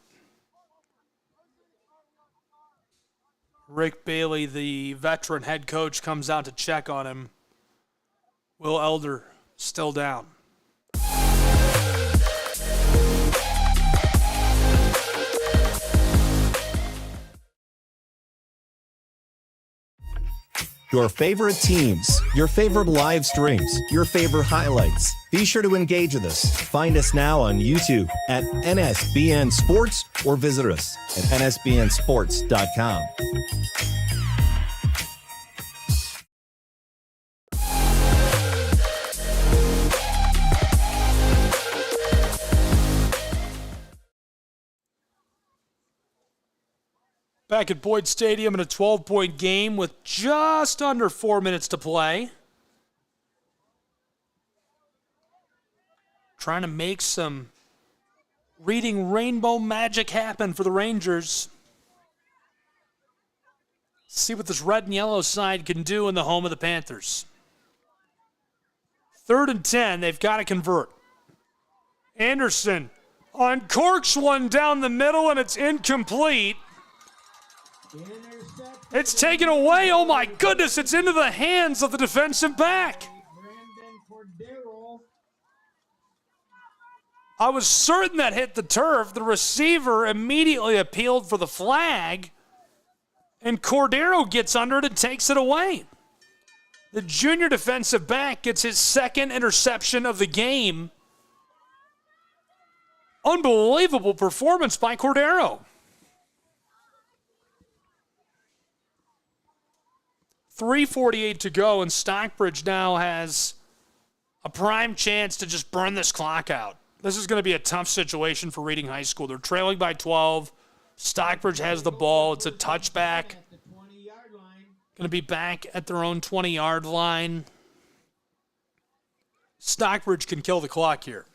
Rick Bailey, the veteran head coach, comes out to check on him. Will Elder still down. Your favorite teams, your favorite live streams, your favorite highlights. Be sure to engage with us. Find us now on YouTube at NSBN Sports or visit us at nsbnsports.com. Back at Boyd Stadium in a 12-point game with just under 4 minutes to play. Trying to make some reading rainbow magic happen for the Rangers. See what this red and yellow side can do in the home of the Panthers. 3rd and 10, they've got to convert. Anderson uncorks one down the middle, and it's incomplete. It's taken away. Oh, my goodness. It's into the hands of the defensive back. I was certain that hit the turf. The receiver immediately appealed for the flag, and Cordero gets under it and takes it away. The junior defensive back gets his 2nd interception of the game. Unbelievable performance by Cordero. 3:48 to go, and Stockbridge now has a prime chance to just burn this clock out. This is going to be a tough situation for Reading High School. They're trailing by 12. Stockbridge has the ball. It's a touchback. Going to be back at their own 20-yard line. Stockbridge can kill the clock here.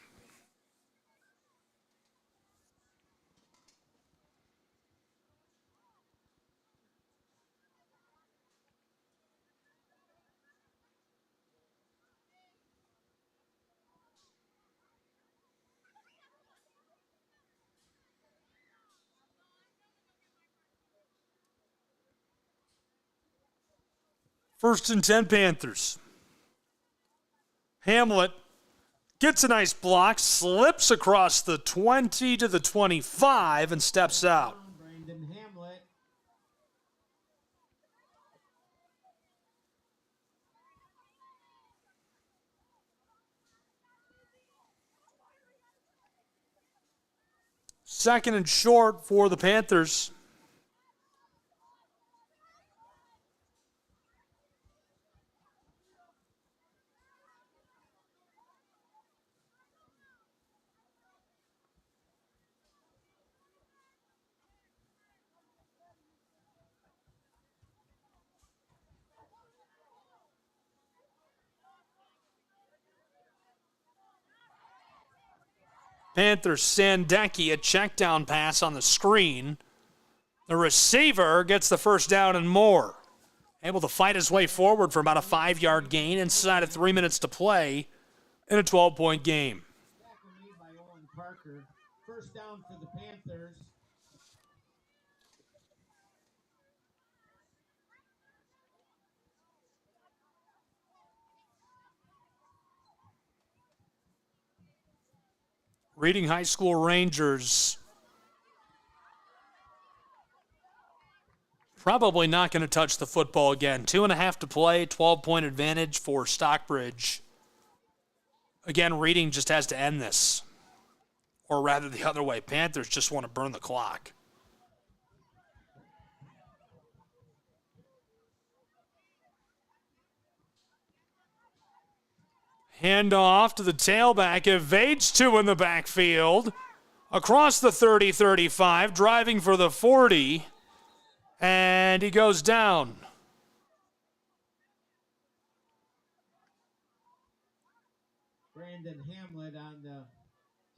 First and 10 Panthers. Hamlet gets a nice block, slips across the 20 to the 25, and steps out. Second and short for the Panthers. Panthers, Sandecki, a check down pass on the screen. The receiver gets the first down and more. Able to fight his way forward for about a 5-yard gain inside of 3 minutes to play in a 12-point game. First down for the Panthers. Reading High School Rangers probably not going to touch the football again. 2.5 to play, 12-point advantage for Stockbridge. Again, Reading just has to end this. Or rather the other way. Panthers just want to burn the clock. Hand off to the tailback. Evades two in the backfield. Across the 30-35, driving for the 40. And he goes down. Brandon Hamlet on the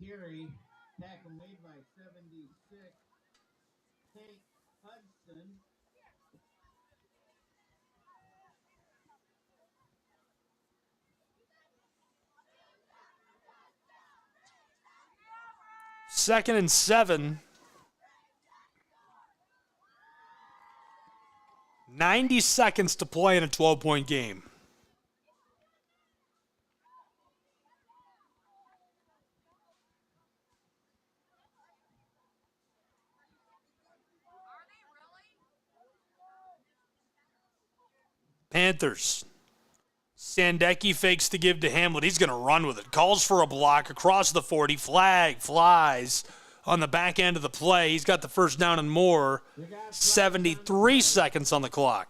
carry. Tackle made by 76. Hank Hudson. Second and 7. 90 seconds to play in a 12-point game. Panthers. Sandecki fakes to give to Hamlet. He's going to run with it. Calls for a block across the 40. Flag flies on the back end of the play. He's got the first down and more. 73 seconds on the clock.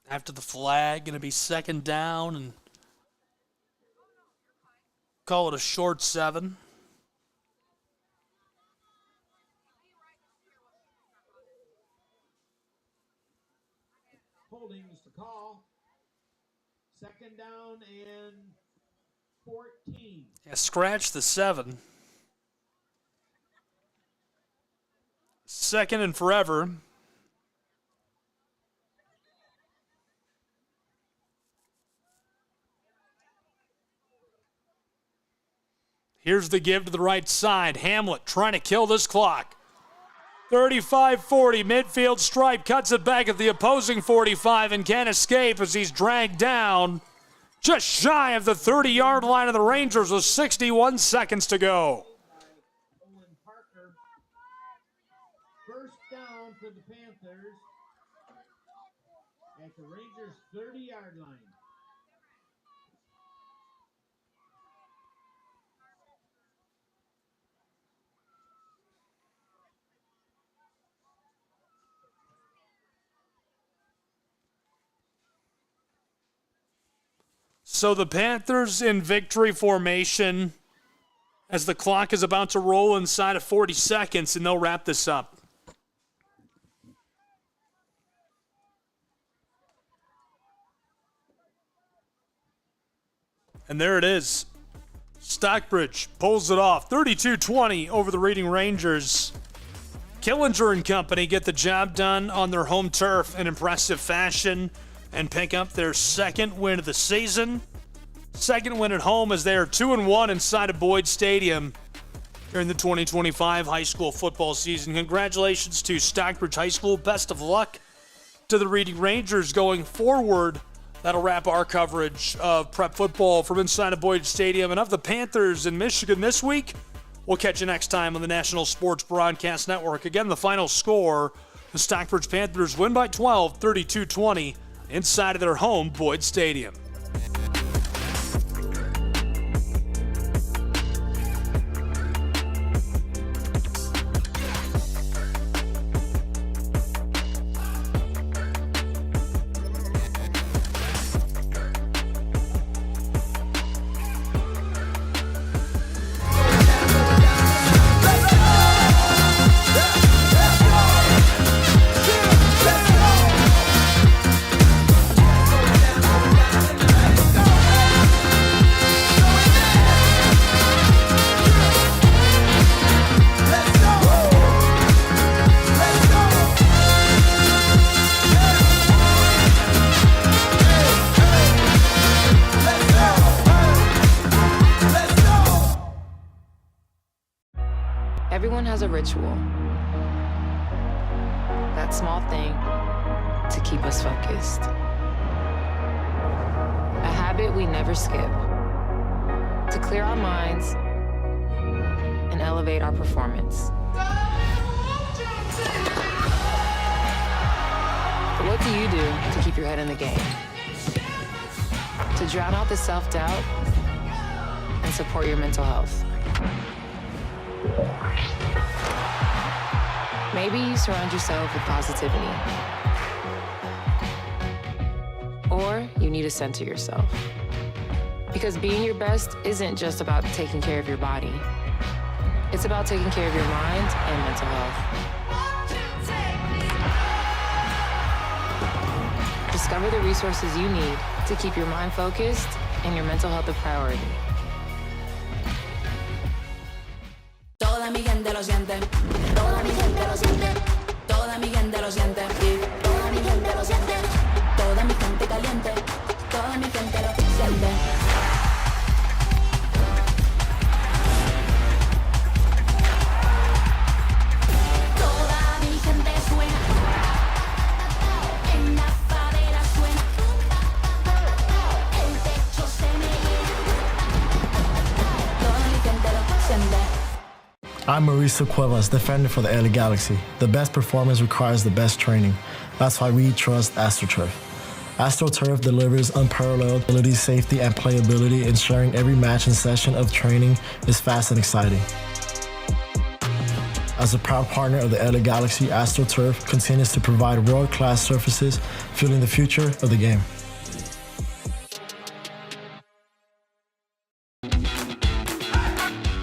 After the flag, going to be second down and call it a short 7. Holding is the call. Second down and 14. Yeah, scratch the 7. Second and forever. Here's the give to the right side. Hamlet trying to kill this clock. 35-40, midfield stripe, cuts it back at the opposing 45 and can't escape as he's dragged down just shy of the 30-yard line of the Rangers with 61 seconds to go. First down for the Panthers at the Rangers' 30-yard line. So the Panthers in victory formation as the clock is about to roll inside of 40 seconds, and they'll wrap this up. And there it is. Stockbridge pulls it off. 32-20 over the Reading Rangers. Killinger and company get the job done on their home turf in impressive fashion and pick up their second win of the season. Second win at home as they are 2-1 inside of Boyd Stadium during the 2025 high school football season. Congratulations to Stockbridge High School. Best of luck to the Reading Rangers going forward. That'll wrap our coverage of prep football from inside of Boyd Stadium and of the Panthers in Michigan this week. We'll catch you next time on the National Sports Broadcast Network. Again, the final score, the Stockbridge Panthers win by 12, 32-20, inside of their home Boyd Stadium. Everyone has a ritual. That small thing to keep us focused. A habit we never skip. To clear our minds and elevate our performance. But what do you do to keep your head in the game? To drown out the self-doubt and support your mental health. Maybe you surround yourself with positivity. Or you need to center yourself. Because being your best isn't just about taking care of your body. It's about taking care of your mind and mental health. Discover the resources you need to keep your mind focused and your mental health a priority. Toda mi gente lo siente. Toda mi gente lo siente. Toda mi gente lo siente. Toda mi gente lo siente. Toda mi gente caliente. Toda mi gente lo siente. Toda mi gente suena. En la fadera suena. El techo se me llena. Toda mi gente lo siente. I'm Mauricio Cuevas, defender for the LA Galaxy. The best performance requires the best training. That's why we trust AstroTurf. AstroTurf delivers unparalleled ability, safety, and playability, ensuring every match and session of training is fast and exciting. As a proud partner of the LA Galaxy, AstroTurf continues to provide world-class surfaces, fueling the future of the game.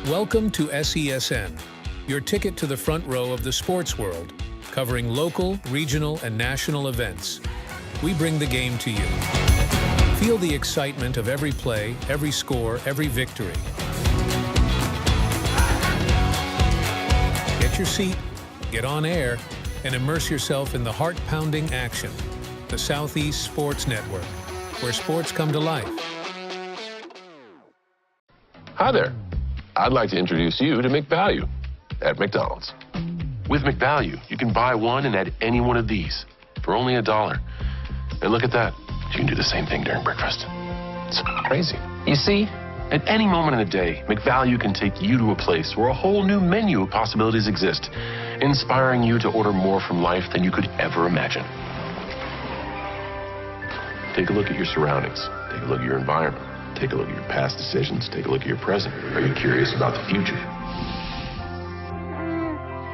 Welcome to SESN, your ticket to the front row of the sports world, covering local, regional, and national events. We bring the game to you. Feel the excitement of every play, every score, every victory. Get your seat, get on air, and immerse yourself in the heart-pounding action. The Southeast Sports Network, where sports come to life. Hi there. I'd like to introduce you to McValue at McDonald's. With McValue, you can buy one and add any one of these for only $1. And look at that. You can do the same thing during breakfast. It's crazy. You see, at any moment in the day, McValue can take you to a place where a whole new menu of possibilities exist, inspiring you to order more from life than you could ever imagine. Take a look at your surroundings. Take a look at your environment. Take a look at your past decisions. Take a look at your present. Are you curious about the future?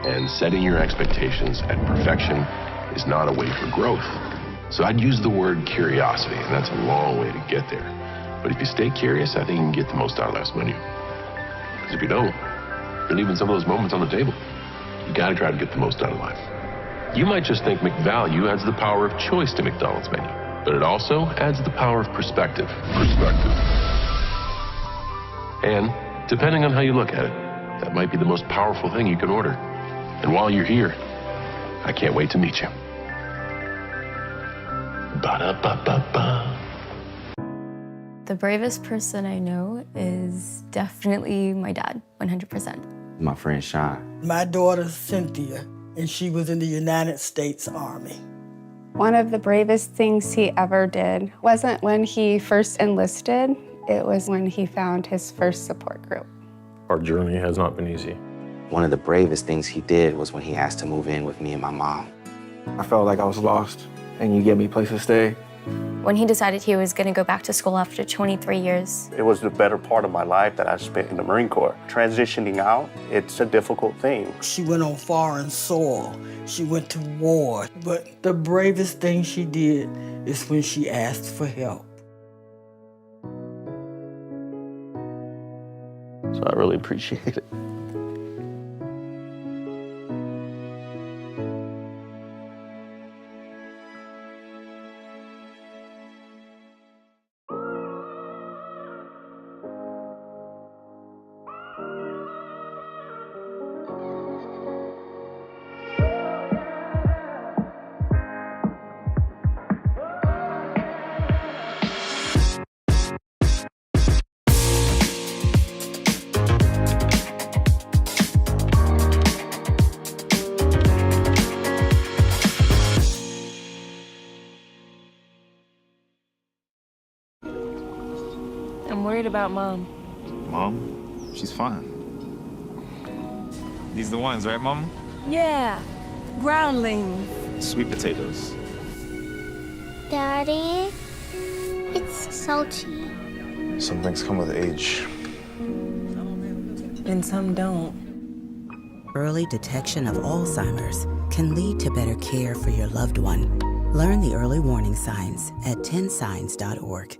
And setting your expectations at perfection is not a way for growth. So I'd use the word curiosity, and that's a long way to get there. But if you stay curious, I think you can get the most out of life's menu. Because if you don't, you're leaving some of those moments on the table. You gotta try to get the most out of life. You might just think McValue adds the power of choice to McDonald's menu, but it also adds the power of perspective. And depending on how you look at it, that might be the most powerful thing you can order. And while you're here, I can't wait to meet you. Ba-da-ba-ba-ba. The bravest person I know is definitely my dad, 100%. My friend Sean. My daughter Cynthia, and she was in the United States Army. One of the bravest things he ever did wasn't when he first enlisted, it was when he found his first support group. Our journey has not been easy. One of the bravest things he did was when he asked to move in with me and my mom. I felt like I was lost, and you gave me a place to stay. When he decided he was going to go back to school after 23 years. It was the better part of my life that I spent in the Marine Corps. Transitioning out, it's a difficult thing. She went on foreign soil. She went to war. But the bravest thing she did is when she asked for help. So I really appreciate it. worried about Mom. Mom? She's fine. These the ones, right, Mom? Yeah, groundlings. Sweet potatoes. Daddy, it's salty. Some things come with age. And some don't. Early detection of Alzheimer's can lead to better care for your loved one. Learn the early warning signs at 10signs.org.